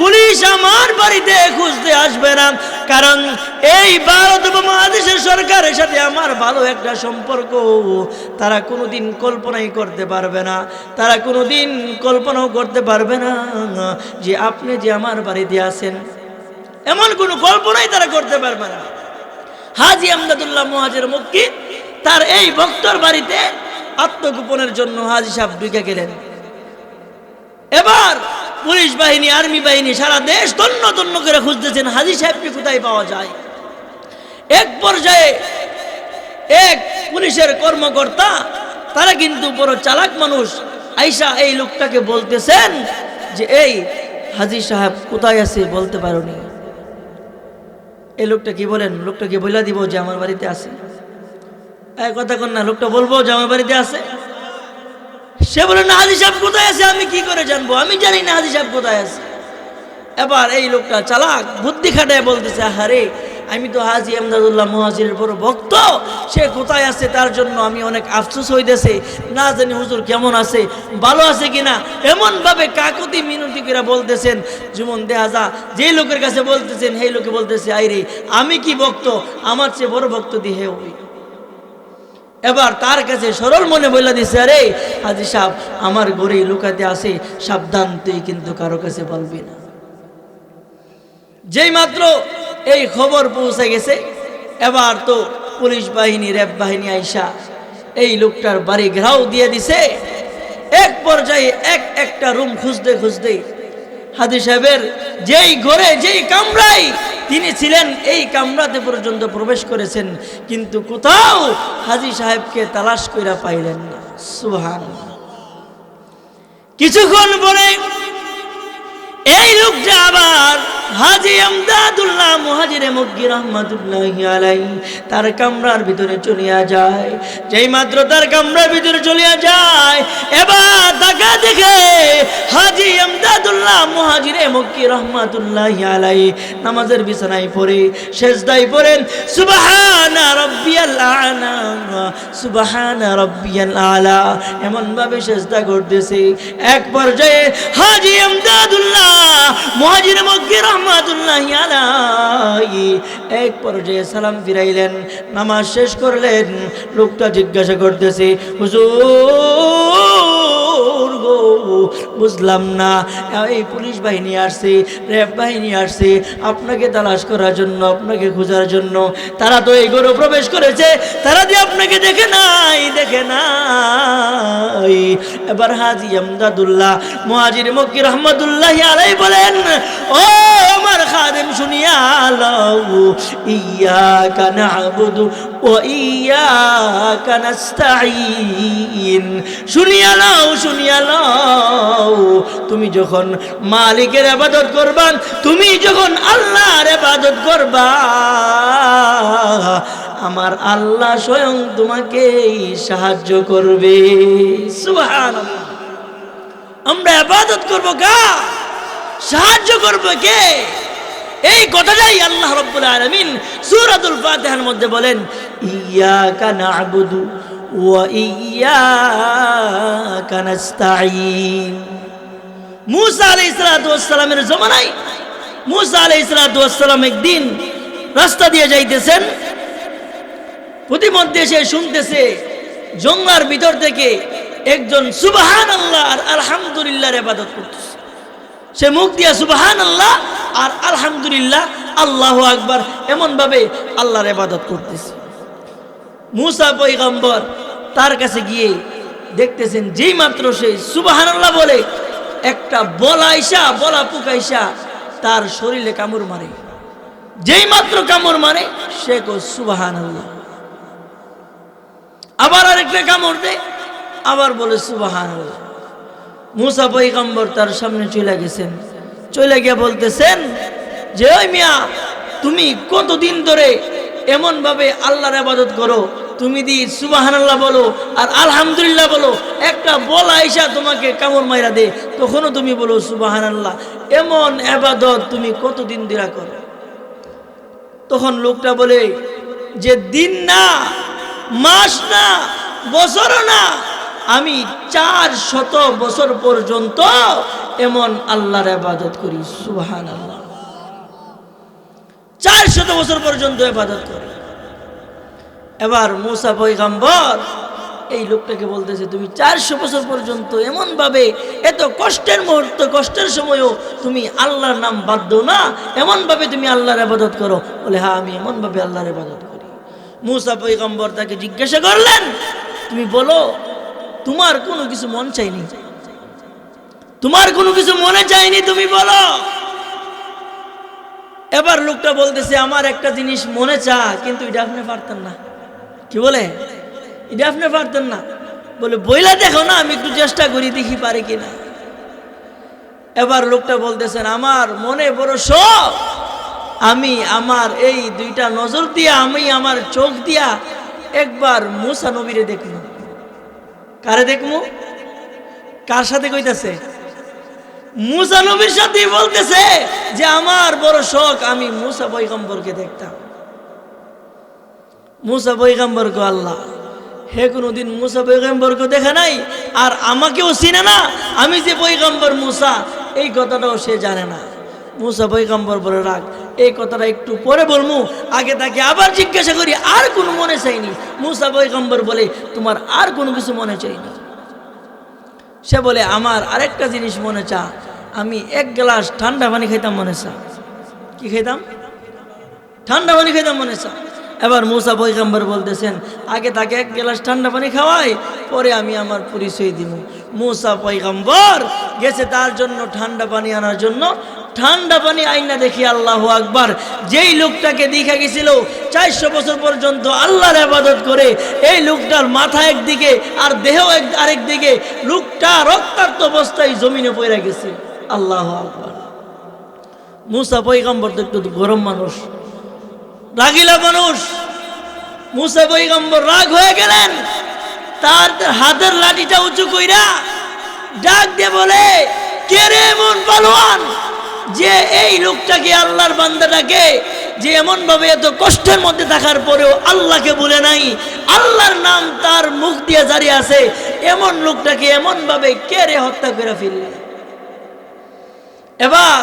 পুলিশ আমার বাড়িতে খুঁজতে আসবে না। কারণ এই ভারত উপমহাদেশের সরকারের সাথে আমার ভালো একটা সম্পর্ক, তারা কোনোদিন কল্পনাই করতে পারবে না, তারা কোনোদিন কল্পনাও করতে পারবে না যে আপনি যে আমার বাড়িতে আছেন, এমন কোনো কল্পনাই তারা করতে পারবে না। হাজী ইমদাদুল্লাহ মুহাজিরে মক্কি তার এই ভক্তর বাড়িতে আত্মগোপনের জন্য হাজী সাহেব ঢুকে গেলেন। এবার পুলিশ বাহিনী, আর্মি বাহিনী সারা দেশ তন্ন তন্ন করে খুঁজতেছেন হাজী সাহেবকে কোথায় পাওয়া যায়। এক পর্যায়ে এক পুলিশের কর্মকর্তা, তারা কিন্তু বড় চালাক মানুষ, আইসা এই লোকটাকে বলতেছেন যে এই হাজী সাহেব কোথায় আছে বলতে পারোনি। এই লোকটা কি বলেন, লোকটাকে বলে দিব যে আমার বাড়িতে আছে। এক কথা কন না, লোকটা বলবো যে আমার বাড়িতে আছে। সে বলে না, হাজী সাহেব কোথায় আছে আমি কি করে জানবো, আমি জানি না হাজী সাহেব কোথায় আছে। এবার এই লোকটা চালাক, বুদ্ধি খাটায় বলতেছে, আরে আমি তো হাজী ইমদাদুল্লাহ মুহাজিরের বড় ভক্ত, সে কোথায় আছে তার জন্য আমি অনেক আফসোস হইতেছে, না জানি হুজুর কেমন আছে, ভালো আছে কিনা, এমন ভাবে কাকুতি মিনতি করে বলতেছেন। যেমন দেখা যা যেই লোকের কাছে বলতেছেন, সেই লোকে বলতেছে, আইরে আমি কি ভক্ত, আমার চেয়ে বড় ভক্ত দিয়ে ওই। এবার তার কাছে সরল মনে বলে দিছে, আরে হাজী সাহেব আমার ঘরে লুকাতে আসে, সাবধান, তুই কিন্তু কারো কাছে বলবি না। যেই মাত্র এই খবর পৌঁছে গেছে, এবার তো পুলিশ বাহিনী, র্যাব বাহিনী আইসা এই লোকটার বাড়ি ঘেরাও দিয়ে দিছে। এক পর্যায়ে একটা রুম খুঁজতে খুঁজতে হাজী সাহেবের যেই ঘরে, যেই কামরায় তিনি ছিলেন, এই কামরাতে পর্যন্ত প্রবেশ করেছেন, কিন্তু কোথাও হাজী সাহেবকে তালাশ কইরা পাইলেন না। সুবহানাল্লাহ। কিছুক্ষণ পরে এই লোকটা আবার হাজী ইমদাদুল্লাহ মুহাজিরে মক্কি রহমাতুল্লাহি আলাইহি তার কামরার ভিতরে চলিয়া যায়। যেই মাত্র তার কামরার ভিতরে চলিয়া যায়, এবার তাকা দেখে হাজী ইমদাদুল্লাহ মুহাজিরে মক্কি রহমাতুল্লাহি আলাইহি নামাজের বিছানায় পড়ে সেজদায় পড়েন, সুবহানা রাব্বিয়াল আ'লা, সুবহানা রাব্বিয়াল আ'লা, এমন ভাবে সেজদা করতেছে। এক পর্যায়ে হাজী ইমদাদুল্লাহ মুহাজিরে মক্কি রহমাতুল্লাহি আলাইহি এক পর্যায়ে সালাম ফিরাইলেন, নামাজ শেষ করলেন। লোকটা জিজ্ঞাসা করতেছে, হুজুর গো, বুঝলাম না, এই পুলিশ বাহিনী আসছে, র্যাব বাহিনী আসছে আপনাকে তালাশ করার জন্য, আপনাকে খোঁজার জন্য। তারা তো এই ঘরে প্রবেশ করেছে, তারা দিয়ে আপনাকে দেখে নাই, দেখে নাই। এবার হাজী আমদাদুল্লাহ মুহাজির মক্কি রহমাতুল্লাহি আলাইহি বলেন, ও আমার খাদেম শুনিয়া লও, ইয়াকা না'বুদু ওয়া ইয়াকা নাস্তাঈন। শুনিয়া লও, শুনিয়া লও, তুমি যখন মালিকের ইবাদত করবা, তুমি যখন আল্লাহর ইবাদত করবা, আমার আল্লাহ স্বয়ং তোমাকে সাহায্য করবে। সুবহানাল্লাহ। আমরা ইবাদত করব কার? সাহায্য করবে কে? এই কথাটাই আল্লাহ রাব্বুল আলামিন সূরাতুল ফাতিহার মধ্যে বলেন, ইয়াকা না'বুদু ওয়া ইয়াকা নাস্তাঈন। মুসা আলাইহিস সালাতু ওয়াস সালামের জামানায় মুসা আলাইহিস সালাতু ওয়াস সালাম একদিন রাস্তা দিয়ে যাইতেছেন, প্রতিমধ্যে সে শুনতেছে জঙ্গলার ভিতর থেকে একজন সুবহানাল্লাহ আর আলহামদুলিল্লাহর ইবাদত করতেছে। সে মুখ দিয়া সুবহানাল্লাহ আর আলহামদুলিল্লাহ, আল্লাহু আকবার এমন ভাবে আল্লাহর ইবাদত করতেছে। মুসা পয়গম্বর তার কাছে গিয়ে দেখতেছেন, যেই মাত্র সে সুবহানাল্লাহ বলে, একটা বলা পুকাইসা তার শরীরে কামড় মারে। যেই মাত্র কামড় মারে, সে কয় সুবহানাল্লাহ। আবার আরেকটা কামড় দেয়, আবার বলে সুবহানাল্লাহ। মুসা পয়গম্বর তার সামনে চলে গেছেন, চলে গিয়ে বলতেছেন যে, ওই মিয়া, তুমি কতদিন ধরে এমন ভাবে আল্লাহর ইবাদত করো, তুমি দি সুবহানাল্লাহ বলো আর আলহামদুলিল্লাহ বলো, একটা বলা আইসা তোমাকে কামড় মাইরা দে, তখনও তুমি বলো সুবহানাল্লাহ, এমন ইবাদত তুমি কতদিন ধরে করো? তখন লোকটা বলে যে, দিন না, মাস না, বছরও না, আমি 400 বছর পর্যন্ত এমন আল্লাহর ইবাদত করি। সুবহানাল্লাহ। 400 বছর পর্যন্ত ইবাদত করি। এবার মুসা পয়গম্বর এই লোকটাকে বলতেছে, তুমি 400 বছর পর্যন্ত এমন ভাবে, এত কষ্টের মুহূর্ত, কষ্টের সময়ও তুমি আল্লাহর নাম বাদ দাও না, এমন ভাবে তুমি আল্লাহর ইবাদত করো? বলে, হ্যাঁ, আমি এমন ভাবে আল্লাহর ইবাদত করি। মুসা পয়গম্বর তাকে জিজ্ঞাসা করলেন, তুমি বলো, তোমার কোনো কিছু মন চাইনি? তোমার কোনো কিছু মনে চাইনি, তুমি বলো। এবার লোকটা বলতেছে, আমার একটা জিনিস মনে চা, কিন্তু এটা আপনি পারতেন না। কি বলে? এটা আপনি পারতেন না। বলে, বইলা দেখো না, আমি একটু চেষ্টা করি, দেখি পারি কিনা। এবার লোকটা বলতেছেন, আমার মনে বড় শখ, আমি আমার এই দুইটা নজর দিয়া, আমি আমার চোখ দিয়া একবার মুসা নবীরে দেখব। কারে দেখবো? কার সাথে কইতাছে? মুসা নবীর সাথে বলতেছে যে, আমার বড় শখ, আমি মুসা পয়গম্বরকে দেখতাম। মুসা পয়গম্বরকে আল্লাহ হে কোনদিন মুসা পয়গম্বরকে দেখে নাই, আর আমাকেও চিনে না, আমি যে পয়গম্বর মুসা এই কথাটাও সে জানে না। মুসা পয়গম্বর বলে, রাখ, এই কথাটা একটু পরে বলবো, আগে তাকে আবার জিজ্ঞাসা করি, আর কোনো মনে চাইনি? মুসা পয়গম্বর বলে, তোমার আর কোনো কিছু মনে চাইনি? সে বলে, আমার আরেকটা জিনিস মনে চা, আমি 1 গ্লাস ঠান্ডা পানি খাইতাম মনে চা। কি খাইতাম? ঠান্ডা পানি খাইতাম মনে চা। এবার মুসা পয়গম্বর বলতেছেন, আগে তাকে 1 গ্লাস ঠান্ডা পানি খাওয়াই, পরে আমি আমার পরিচয় দিব। মুসা পয়গম্বর গেছে তার জন্য ঠান্ডা পানি আনার জন্য। ঠান্ডা পানি আইনা দেখি, আল্লাহু আকবার, যেই লোকটাকে দেখা গেছিল 400 বছর পর্যন্ত আল্লাহর ইবাদত করে, এই লোকটার মাথা একদিকে আর দেহ আরেক দিকে, লোকটা রক্তাক্ত অবস্থায় জমিনে পড়ে গেছে। আল্লাহু আকবার। মুসা পয়গম্বর তো একটু গরম মানুষ, রাগিলা মানুষ। মুসা পয়গম্বর রাগ হয়ে গেলেন, তার হাতের লাঠিটা উঁচু কইরা ডাক দিয়ে বলে, কে রে এমন পালোয়ান যে এই লোকটাকে, আল্লাহর বান্দাটাকে, যে এমন ভাবে এত কষ্টের মধ্যে থাকার পরেও আল্লাহকে বলে নাই, আল্লাহর নাম তার মুখ দিয়ে জারি আছে, এমন লোকটাকে এমন ভাবে কে রে হত্যা করে ফেললে? এবার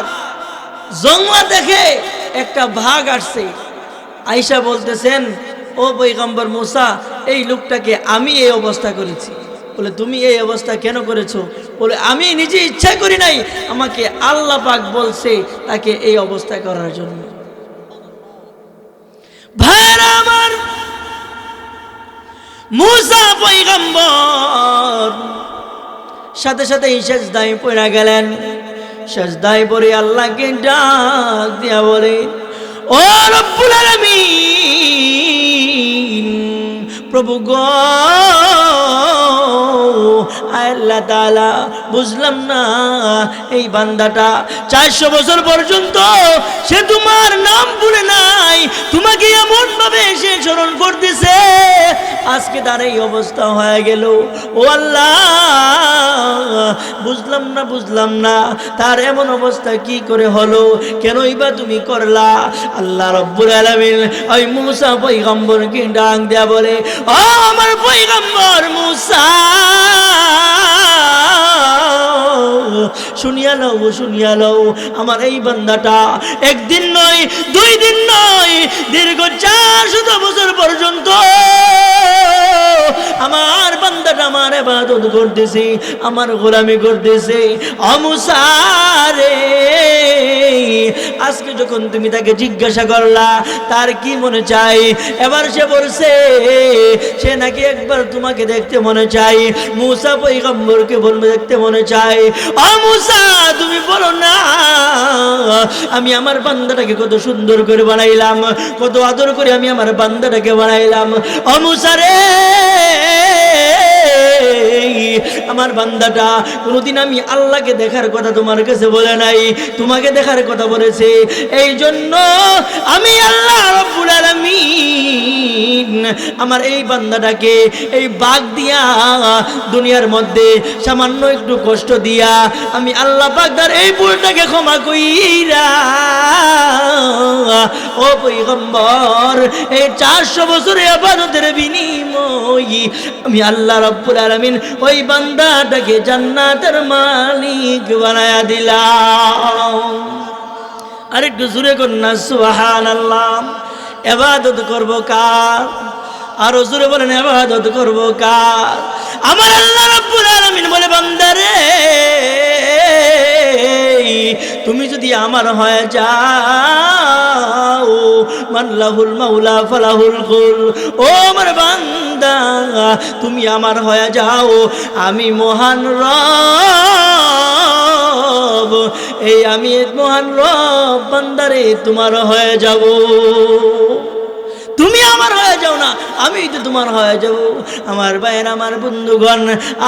জংলা দেখে একটা বাঘ আসছে। আয়েশা বলতেছেন, ও পয়গম্বর মূসা, এই লোকটাকে আমি এই অবস্থা করেছি। বলে, তুমি এই অবস্থা কেন করেছো? বলে, আমি নিজে ইচ্ছা করি নাই, আমাকে আল্লাহ পাক বলছে তাকে এই অবস্থা করার জন্য। ভাইরা আমার, মূসা পয়গম্বর সাথে সাথে সেজদায় পড়ে গেলেন। সেজদায় পড়ে আল্লাহকে ডাক দিয়া বলে, ও রব্বুল আলামিন, প্রভু গো, আল্লাহ তাআলা, বুঝলাম না এই বান্দাটা 400 বছর পর্যন্ত সে তোমার নাম ভুলে নাই, তোমাকে এমন ভাবে সে স্মরণ করতেছে, আজকে তার এই অবস্থা হয়ে গেল। ও আল্লাহ, বুঝলাম না তার এমন অবস্থা কি করে হলো, কেনই বা তুমি করলা? আল্লাহ রব্বুল আলামিন ওই মূসা পয়গম্বরকে ডাক দেয়া বলে, ও আমার পয়গম্বর মূসা, শুনিয়া লও, আমার এই বান্দাটা একদিন নয়, 2 দিন নয়, দীর্ঘ 400 বছর পর্যন্ত আমার বান্দাটা আমার ইবাদত করতেছে, আমার গোলামি করতেছে। ও মূসা রে, আজকে যখন তুমি তাকে জিজ্ঞাসা করলা তার কি মনে চাই, এবার সে বলছে সে নাকি একবার তোমাকে দেখতে মনে চাই, মূসা পয়গম্বরকে বলবে দেখতে মনে চাই। ও মূসা, তুমি বলো না, আমি আমার বান্দাটাকে কত সুন্দর করে বানাইলাম, কত আদর করে আমি আমার বান্দাটাকে বানাইলাম। ও মূসা রে, আমার বান্দাটা কোনোদিন আমি আল্লাহকে দেখার কথা তোমার কাছে বলে নাই, তোমাকে দেখার কথা বলেছে। এই জন্য আমি আল্লাহ রাব্বুল আলামিন আমার এই বান্দাটাকে এই বাঘ দিয়া দুনিয়ার মধ্যে সামান্য একটু কষ্ট দিয়া আমি আল্লাহ পাক তার এই ভুলটাকে ক্ষমা কইরা, ও পয়গম্বর, এই 400 বছরের ইবাদতের বিনিময়ে আমি আল্লাহ রাব্বুল আলামিন ওই বান্দাটাকে জান্নাতের মালিক বানায়া দিলাম। আরেকটু জোরে করুন না সুবহানাল্লাহ। ইবাদত করব কার? আরো জোরে বলেন, ইবাদত করব কার? আমার আল্লাহ রাব্বুল আলামিন বলে, বান্দারে, তুমি যদি আমার হয়ে যাও, মানলাহুল মাওলা ফালাহুল কুল, ও আমার বান্দা, তুমি আমার হয়ে যাও, আমি মহান রব, এই আমি মহান রব বান্দারে তোমার হয়ে যাব। তুমি আমার হয়ে যাও না, আমি তো তোমার হয়ে যাব। আমার ভাইয়ের, আমার বন্ধুগণ,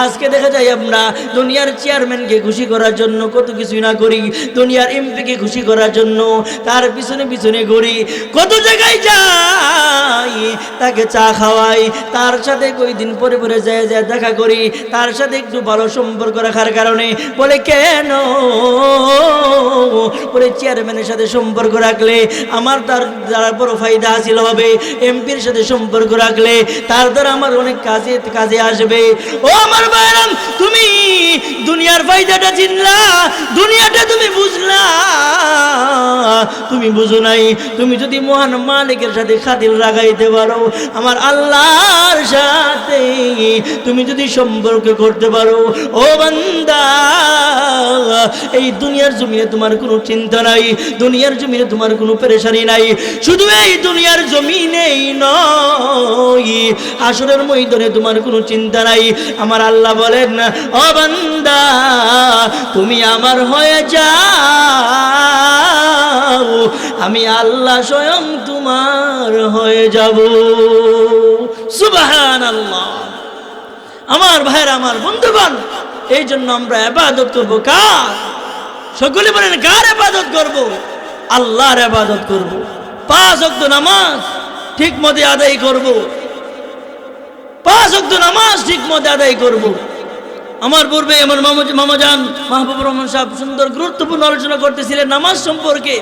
আজকে দেখা যায় আমরা দুনিয়ার চেয়ারম্যানকে খুশি করার জন্য কত কিছু না করি, দুনিয়ার এমপিকে খুশি করার জন্য তার পিছনে পিছনে ঘুরি, কত জায়গায় যাই, তাকে চা খাওয়াই, তার সাথে কয়েকদিন পরে পরে যায় দেখা করি, তার সাথে একটু ভালো সম্পর্ক রাখার কারণে। বলে কেন? বলে চেয়ারম্যানের সাথে সম্পর্ক রাখলে আমার তার দ্বারা বড় ফায়দা হাসিল হবে, এমপির সাথে সম্পর্ক রাখলে তার দ্বারা আমার অনেক কাজে আসবে। ও আমার ভাইরাম, তুমি দুনিয়ার ফায়দাটা চিনলা, দুনিয়াটা তুমি বুঝলা, তুমি বুঝো নাই। তুমি যদি মহান মালিকের সাথে খাতির লাগাইতে পারো, আমার আল্লাহর সাথে তুমি যদি সম্পর্ক করতে পারো, ও বান্দা, এই দুনিয়ার জমিনে তোমার কোনো চিন্তা নাই, দুনিয়ার জমিনে তোমার কোনো পেরেশানি নাই। শুধু এই দুনিয়ার জমিনেই নয়, আসরের ময়দানে তোমার কোনো চিন্তা নাই। আমার আল্লাহ বলেন, ও বান্দা, তুমি আমার হয়ে যাও, আমি আল্লাহ স্বয়ং তোমার হয়ে যাব। সুবহানাল্লাহ। আমার ভাইরা, আমার বন্ধুগণ, এই জন্য আমরা ইবাদত করব কার? সকলে বলেন, কার ইবাদত করব? আল্লাহর ইবাদত করব। 5 ওয়াক্ত নামাজ ঠিক মতো আদায় করব, 5 ওয়াক্ত নামাজ ঠিক মতো আদায় করব। আমার পূর্বে আমার মামাজান মাহবুবুর রহমান সাহেব সুন্দর গুরুত্বপূর্ণ আলোচনা করতেছিলেন নামাজ সম্পর্কে,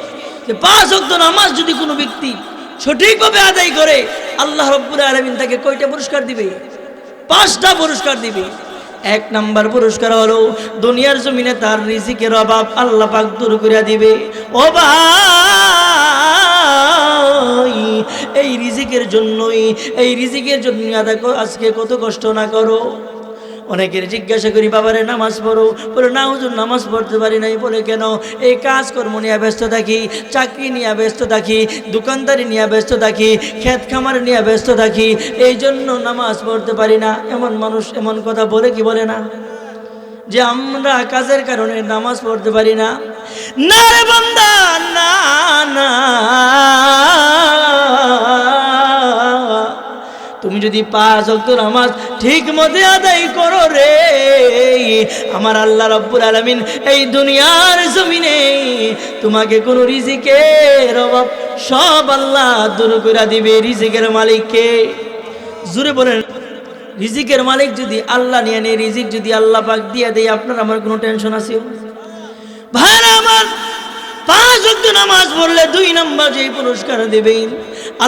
যে 5 ওয়াক্ত নামাজ যদি কোনো ব্যক্তি সঠিকভাবে আদায় করে, আল্লাহ রাব্বুল আলামিন তাকে কয়টা পুরস্কার দিবে? 5টা পুরস্কার দিবে। এক নাম্বার পুরস্কার হলো দুনিয়ার জমিনে তার রিজিকের অভাব আল্লাহ পাক দূর করে দিবে। ও ভাই, এই রিজিকের জন্যই, এই রিজিকের জন্য আজকে কত কষ্ট না করো। অনেকের জিজ্ঞাসা করি, বাবারে নামাজ পড়ো, বলে না হুজুর নামাজ পড়তে পারি নাই। বলে কেন? এই কাজকর্ম নিয়ে ব্যস্ত থাকি, চাকরি নিয়ে ব্যস্ত থাকি, দোকানদারি নিয়ে ব্যস্ত থাকি, ক্ষেত খামার নিয়ে ব্যস্ত থাকি, এই জন্য নামাজ পড়তে পারি না। এমন মানুষ এমন কথা বলে কি বলে না যে আমরা কাজের কারণে নামাজ পড়তে পারি না? না রে বান্দা, না না, তুমি যদি 5 ওয়াক্ত নামাজ ঠিক মতে আদায় করো রে, আমার আল্লাহ রাব্বুল আলামিন এই দুনিয়ার জমিনে তোমাকে কোনো রিজিকের অভাব সব আল্লাহ দূর করে দিবে। রিজিকের মালিককে জোরে বলেন। রিজিকের মালিক যদি আল্লাহ নিয়ে নেয়, রিজিক যদি আল্লাহ পাক দিয়ে দেয়, আপনার আমার কোনো টেনশন আছে? ভাইরা আমার, 5 ওয়াক্ত নামাজ পড়লে 2 নম্বর যেই পুরস্কার দেবেন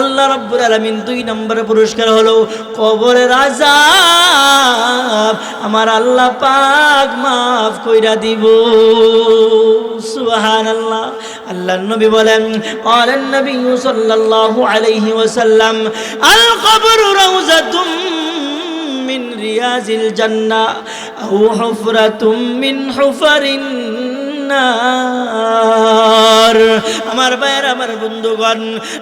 আল্লাহ রাব্বুল আলামিন, 2 নম্বরের পুরস্কার হলো কবরের আযাব আমার আল্লাহ পাক মাফ কইরা দিব। সুবহানাল্লাহ। আল্লাহর নবী বলেন, ক্বালান নবী সাল্লাল্লাহু আলাইহি ওয়াসাল্লাম, আল কবরু রাউযাতুম মিন রিয়াজিল জান্নাহ আও হুফরাতুম মিন হুফারিন নার। আমার ভাইয়ের, আমার বন্ধুগণ,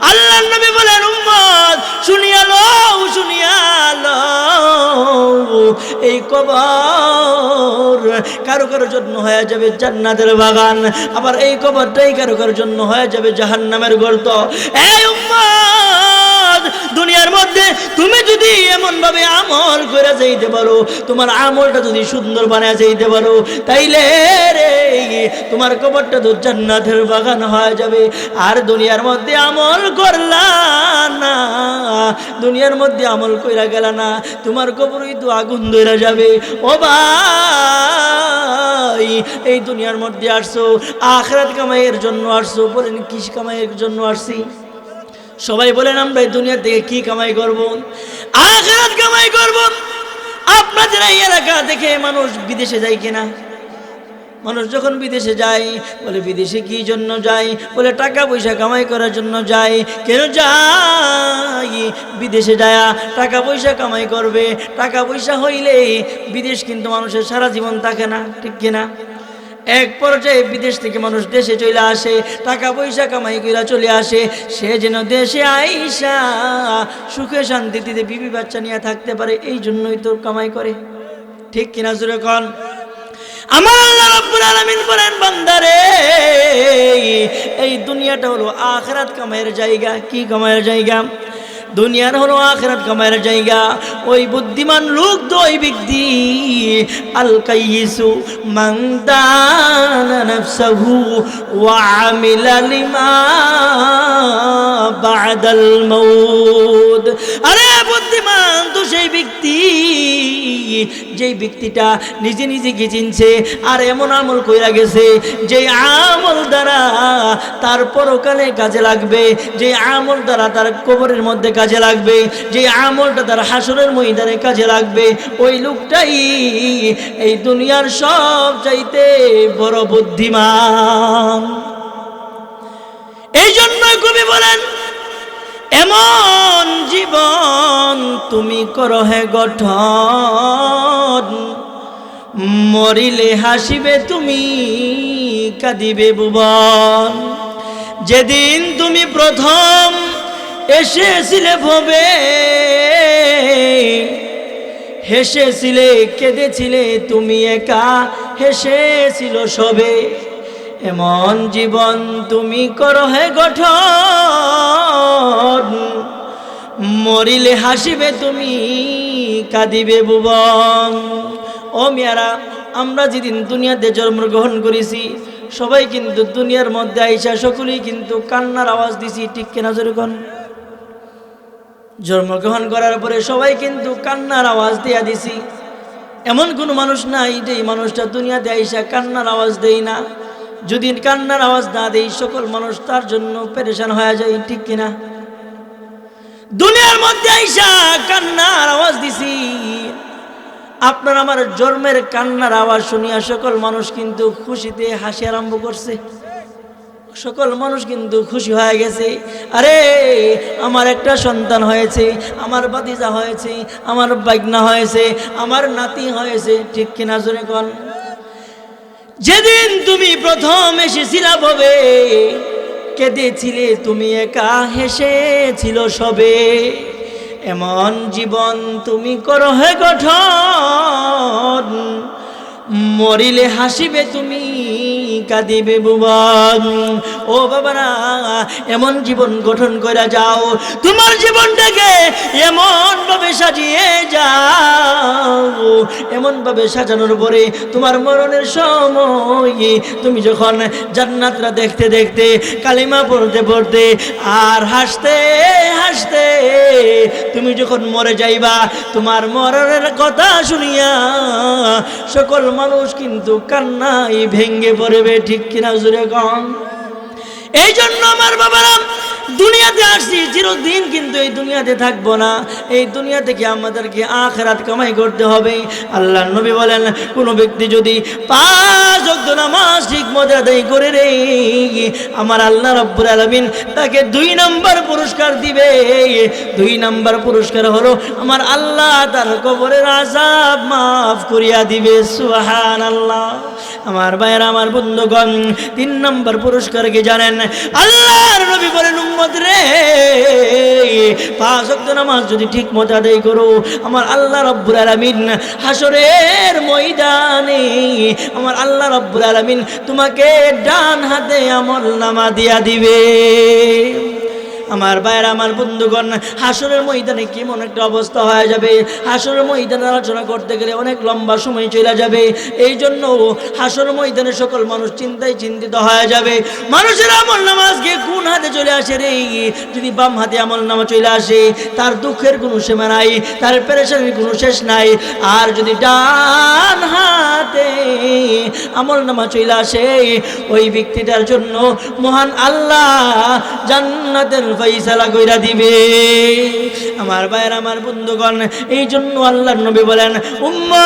আল্লাহর নবী বলেন, উম্মত শুনিয়া লও, শুনিয়া লও, এই কবর কারো কারো জন্য হয়ে যাবে জান্নাতের বাগান, আবার এই কবরটাই কারো কারো জন্য হয়ে যাবে জাহান্নামের গর্ত। এই উম্মত, দুনিয়ার মধ্যে তুমি যদি এমন ভাবে আমল করে যাইতে পারো, তোমার আমলটা যদি সুন্দর বানায় যাইতে পারো, তাইলে রে তোমার কবরটা তো জান্নাতের বাগান হয়ে যাবে। আর দুনিয়ার মধ্যে আমল করলা না, দুনিয়ার মধ্যে আমল কইরা গেলা না, তোমার কবরই তো আগুন ধরে যাবে। ও ভাই, এই দুনিয়ার মধ্যে আসছো আখিরাত কামাইয়ের জন্য আসছো। বলেন কি কামাইয়ের জন্য আসছি? সবাই বলেন আমরা এই দুনিয়া থেকে কি কামাই করব? আখিরাত কামাই করব। আপনাদের এই এলাকা দেখে মানুষ বিদেশে যায় কিনা? মানুষ যখন বিদেশে যায়, বলে বিদেশে কি জন্য যায়? বলে টাকা পয়সা কামাই করার জন্য যায়। কেন যায়? বিদেশে যায় টাকা পয়সা কামাই করবে। টাকা পয়সা হইলে বিদেশ কিন্তু মানুষের সারা জীবন থাকে না, ঠিক কিনা? এক পর্যায়ে বিদেশ থেকে মানুষ দেশে চলে আসে, টাকা পয়সা কামাই করে চলে আসে, সে যেন দেশে আইসা সুখে শান্তিতে বিবি বাচ্চা নিয়ে থাকতে পারে, এই জন্যই তো কামাই করে, ঠিক কিনা? জোরে কোন। আমার আল্লাহ রাব্বুল আলামিন বলেন, বান্দারে এই দুনিয়াটা হলো আখিরাত কামাইয়ের জায়গা। কি কামাইয়ের জায়গা? দুনিয়ার হলো আখিরাত কামাইয়ের জায়গা। ওই বুদ্ধিমান লোক তো ওই ব্যক্তি, আল কাইয়িসু মান দানা নাফসাহু ওয়া আমিলা লিমা বাদাল মাউত। আরে বুদ্ধিমান তো সেই ব্যক্তি, যেই ব্যক্তিটা নিজে নিজেকে চিনছে আর এমন আমল কইরা গেছে যে আমল দ্বারা তার পরকালে কাজে লাগবে, যে আমল দ্বারা তার কবরের মধ্যে কাজে লাগবে, যে আমলটা তার হাসরের ময়দানে কাজে লাগবে, ওই লোকটাই এই দুনিয়ার সব চাইতে বড় বুদ্ধিমান। এই জন্য কবি বলেন, এমন জীবন তুমি করো হে গঠন, মরিলে হাসিবে তুমি কাঁদিবে ভুবন। যেদিন তুমি প্রথম এসেছিলে ভবে, হেসেছিলে কেঁদেছিলে তুমি একা, হেসেছিল সবে। এমন জীবন তুমি করো হে গঠন, মরিলে হাসিবে তুমি কাঁদিবে ভুবন। ও মিয়ারা, আমরা যেদিন দুনিয়াতে জন্মগ্রহণ করেছি, সবাই কিন্তু দুনিয়ার মধ্যে আইসা সকলেই কিন্তু কান্নার আওয়াজ দিছি, ঠিক কিনা? যেরকম জন্মগ্রহণ করার পরে সবাই কিন্তু কান্নার আওয়াজ দিয়া দিছি। এমন কোনো মানুষ নাই যে এই মানুষটা দুনিয়াতে আইসা কান্নার আওয়াজ দেই না। যদি কান্নার আওয়াজ না দেই, সকল মানুষ তার জন্য পেরেশান হয়ে যায়, ঠিক কিনা? দুনিয়ার মধ্যে আইসা কান্নার আওয়াজ দিছি, আপনার আমার জন্মের কান্নার আওয়াজ শুনিয়া সকল মানুষ কিন্তু খুশিতে হাসি আরম্ভ করছে, সকল মানুষ কিন্তু খুশি হয়ে গেছে। আরে আমার একটা সন্তান হয়েছে, আমার ভাতিজা হয়েছে, আমার ভাগ্না হয়েছে, আমার নাতি হয়েছে, ঠিক কিনা জোরে কোন? যেদিন তুমি প্রথম এসেছিলা ববে, কেঁদেছিলে তুমি একা, হেসেছিল সবে, এমন জীবন তুমি করো হে গঠন, মরিলে হাসিবে তুমি, কাঁদিবে ভুবন। ও বাবারা, এমন জীবন গঠন করে যাও, তোমার জীবনটাকে এমন ভাবে সাজিয়ে যাও, এমন ভাবে সাজানোর পরে তোমার মরণের সময় তুমি যখন জান্নাতরা দেখতে দেখতে, কালিমা পড়তে পড়তে আর হাসতে হাসতে তুমি যখন মরে যাইবা, তোমার মরণের কথা শুনিয়া সকল মানুষ কিন্তু কান্নায় ভেঙ্গে পড়বে, ঠিক কিনা জোরে কন? এই জন্য আমার বাবারা, দুনিয়াতে আসছি চিরদিন, কিন্তু এই দুনিয়াতে থাকবো না। এই দুনিয়া থেকে আমাদেরকে আখিরাত কামাই করতে হবে। আল্লাহর নবী বলেন, কোনো ব্যক্তি যদি 5 ওয়াক্ত নামাজ ঠিকমতো আদায় করে রে, আমার আল্লাহ রাব্বুল আলামিন তাকে 2 নম্বর পুরস্কার দিবে। 2 নম্বর পুরস্কার হলো আমার আল্লাহ তার কবরের আযাব মাফ করিয়া দিবে। সুবহানাল্লাহ। আমার ভাইরা, আমার বন্ধুগণ, 3 নম্বর পুরস্কার কি জানেন? আল্লাহর নবী বলেন, উম্মত রে, 5 ওয়াক্ত নামাজ যদি ঠিক মতো আদায় করো, আমার আল্লাহ রাব্বুল আলামিন হাসরের ময়দানে আমার আল্লাহ রাব্বুল আলামিন তোমাকে ডান হাতে আমলনামা দিয়া দিবে। আমার ভাইরা, আমার বন্ধুগণ, হাসরের ময়দানে কেমন একটা অবস্থা হয়ে যাবে। হাসরের ময়দানে আলোচনা করতে গেলে অনেক লম্বা সময় চলে যাবে। এই জন্য হাসরের ময়দানে সকল মানুষ চিন্তায় চিন্তিত হয়ে যাবে। মানুষের আমলনামা আজকে কোন হাতে চলে আসে রে? যদি বাম হাতে আমলনামা চলে আসে, তার দুঃখের কোনো সীমা নাই, তার পেরেশানির কোনো শেষ নাই। আর যদি ডান হাতে আমলনামা চলে আসে, ওই ব্যক্তিটার জন্য মহান আল্লাহ জান্নাতের ফয়সালা কইরা দিবে। আমার ভাইরা, আমার বন্ধুগণ, এই জন্য আল্লাহর নবী বলেন, উম্মত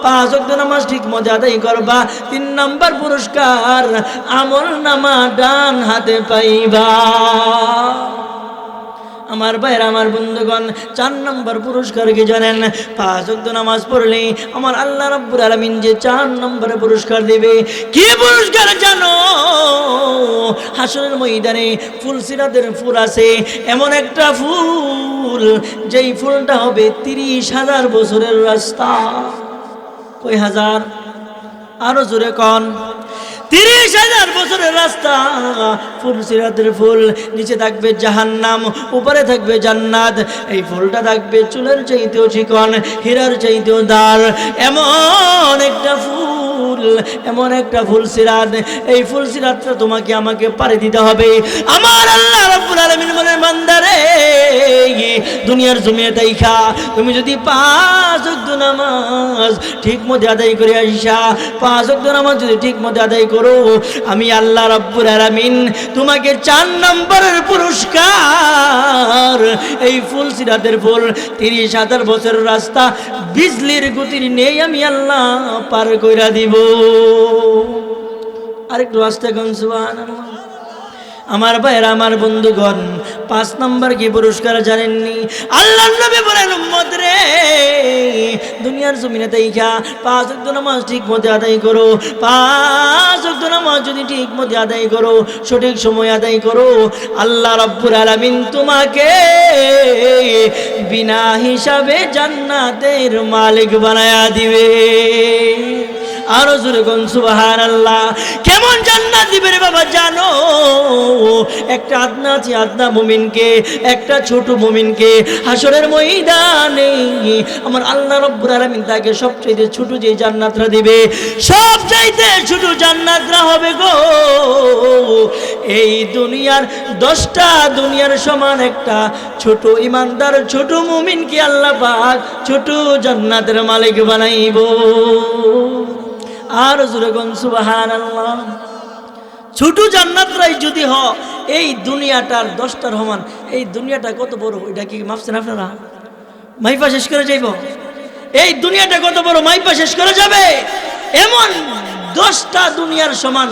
5 ওয়াক্ত নামাজ ঠিকমতো আদায় করবা, 3 নম্বর পুরস্কার আমলনামা ডান হাতে পাইবা। আমার ভাইরা, আমার বন্ধুগণ, 4 নম্বর পুরস্কার কি জানেন? 5 ওয়াক্ত নামাজ পড়লে আমার আল্লাহ রাব্বুল আলামিন যে 4 নম্বর পুরস্কার দিবে। কি পুরস্কার জানো? হাসরের ময়দানে ফুলসিরাতের ফুল আছে, এমন একটা ফুল যেই ফুলটা হবে 30,000 বছরের রাস্তা। কয় হাজার? আরো জোরে কন। 30,000 বছরের রাস্তা। ফুলসিরাতের ফুল, নিচে থাকবে জাহান্নাম, উপরে থাকবে জান্নাত। এই ফুলটা থাকবে চুলের চাইতেও চিকন, হীরার চাইতেও দার। এমন একটা ফুল, এমন একটা ফুলসিরাত। এই ফুলসিরাতটা তোমাকে আমাকে পাড়ি দিতে হবে। আমার আল্লাহ রাব্বুল আলামিন বলেন, বান্দারে, দুনিয়ার জমিনে তাইখা তুমি যদি 5 ওয়াক্ত নামাজ ঠিকমতো আদায় করে আসিসা, 5 ওয়াক্ত নামাজ যদি ঠিকমতো আদায় করো, আমি আল্লাহ রাব্বুল আলামিন তোমাকে 4 নম্বরের পুরস্কার, এই ফুলসিরাতের ফুল 30,000 বছরের রাস্তা বিজলির গতির নেই আমি আল্লাহ পার কইরা দিব। আরেকটু আস্তে কোন সুবহানাল্লাহ। আমার ভাইরা, আমার বন্ধুগণ, 5 নম্বর কি পুরস্কার জানেননি? আল্লাহর নবী বলেন, উম্মত রে, দুনিয়ার জমিনে তাইখা 5 ওয়াক্ত নামাজ ঠিকমতো আদায় করো। 5 ওয়াক্ত নামাজ যদি ঠিকমতো আদায় করো, সঠিক সময় আদায় করো, আল্লাহ রাব্বুল আলামিন তোমাকে বিনা হিসাবে জান্নাতের মালিক বানায়া দিবে। আরো জোরে কোন সুবহানাল্লাহ। কেমন জান্নাত দিবে রে বাবা জানো? একটা আদনা আছে, আদনা মুমিনকে, একটা ছোট মুমিনকে হাসরের ময়দানে আমার আল্লাহ রাব্বুল আলামিন তাকে সবচেয়ে ছোট যে জান্নাতরা দিবে, সবচাইতে ছোট জান্নাতরা হবে গো এই দুনিয়ার 10টা দুনিয়ার সমান একটা ছোট ইমানদার, ছোট মুমিনকে আল্লাহ পাক ছোট জান্নাতের মালিক বানাইব। আর জোরে কোন সুবহানাল্লাহ। ছোট জান্নাতরাই যদি এই দুনিয়াটার 10টার সমান, এই দুনিয়াটা কত বড়, এটা কি মাপছেন আপনারা? মাইফা শেষ করে যাইব? এই দুনিয়াটা কত বড়, মাইফা শেষ করে যাবে? এমন 10টা দুনিয়ার সমান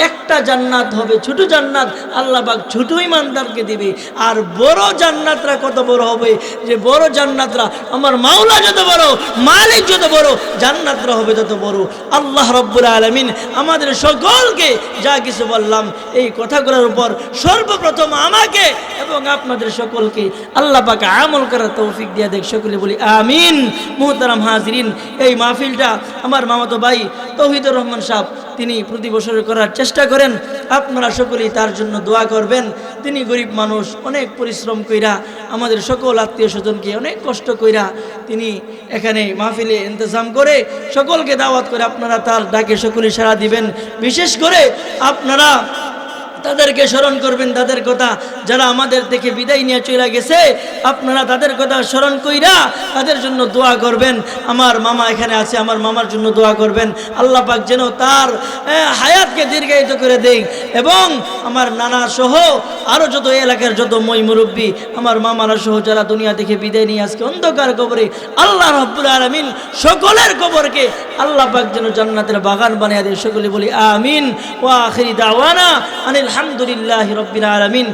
একটা জান্নাত হবে, ছোট জান্নাত আল্লাহ পাক ছোট ইমানদারকে দিবে। আর বড় জান্নাতরা কত বড় হবে, যে বড় জান্নাতরা আমার মাওলা যত বড়, মালিক যত বড়, জান্নাতরা হবে তত বড়। আল্লাহ রাব্বুল আলামিন আমাদের সকলকে যা কিছু বললাম এই কথাগুলোর উপর সর্বপ্রথম আমাকে এবং আপনাদের সকলকে আল্লাহ পাক আমল করার তৌফিক দিয়ে দেখ, সকলে বলি আমিন। মুহতারাম হাজিরিন, এই মাহফিলটা আমার মামাতো ভাই তৌহিদুর রহমান সাহেব তিনি প্রতি বছর করার চেষ্টা করেন। আপনারা সকলেই তার জন্য দোয়া করবেন। তিনি গরিব মানুষ, অনেক পরিশ্রম কইরা আমাদের সকল আত্মীয় স্বজনকে অনেক কষ্ট কইরা তিনি এখানে মাহফিলে ইন্তজাম করে সকলকে দাওয়াত করে। আপনারা তার ডাকে সকলেই সাড়া দিবেন। বিশেষ করে আপনারা তাদেরকে স্মরণ করবেন, তাদের কথা যারা আমাদের থেকে বিদায় নিয়ে চলে গেছে, আপনারা তাদের কথা স্মরণ কইরা তাদের জন্য দোয়া করবেন। আমার মামা এখানে আছে, আমার মামার জন্য দোয়া করবেন। আল্লাহ পাক যেন তার হায়াতকে দীর্ঘায়িত করে দেয়, এবং আমার নানা সহ আরও যত এলাকার যত মই মুরব্বী, আমার মামারা সহ যারা দুনিয়া থেকে বিদায় নিয়ে আজকে অন্ধকার কবরে, আল্লাহ রাব্বুল আলামিন সকলের কবরকে আল্লাহ পাক যেন জান্নাতের বাগান বানিয়ে দেয়। সকলে বলি আমিন। ওয়া আখিরি দাওয়ানা আনিল হামদুলিল্লাহি রাব্বিল আলামিন।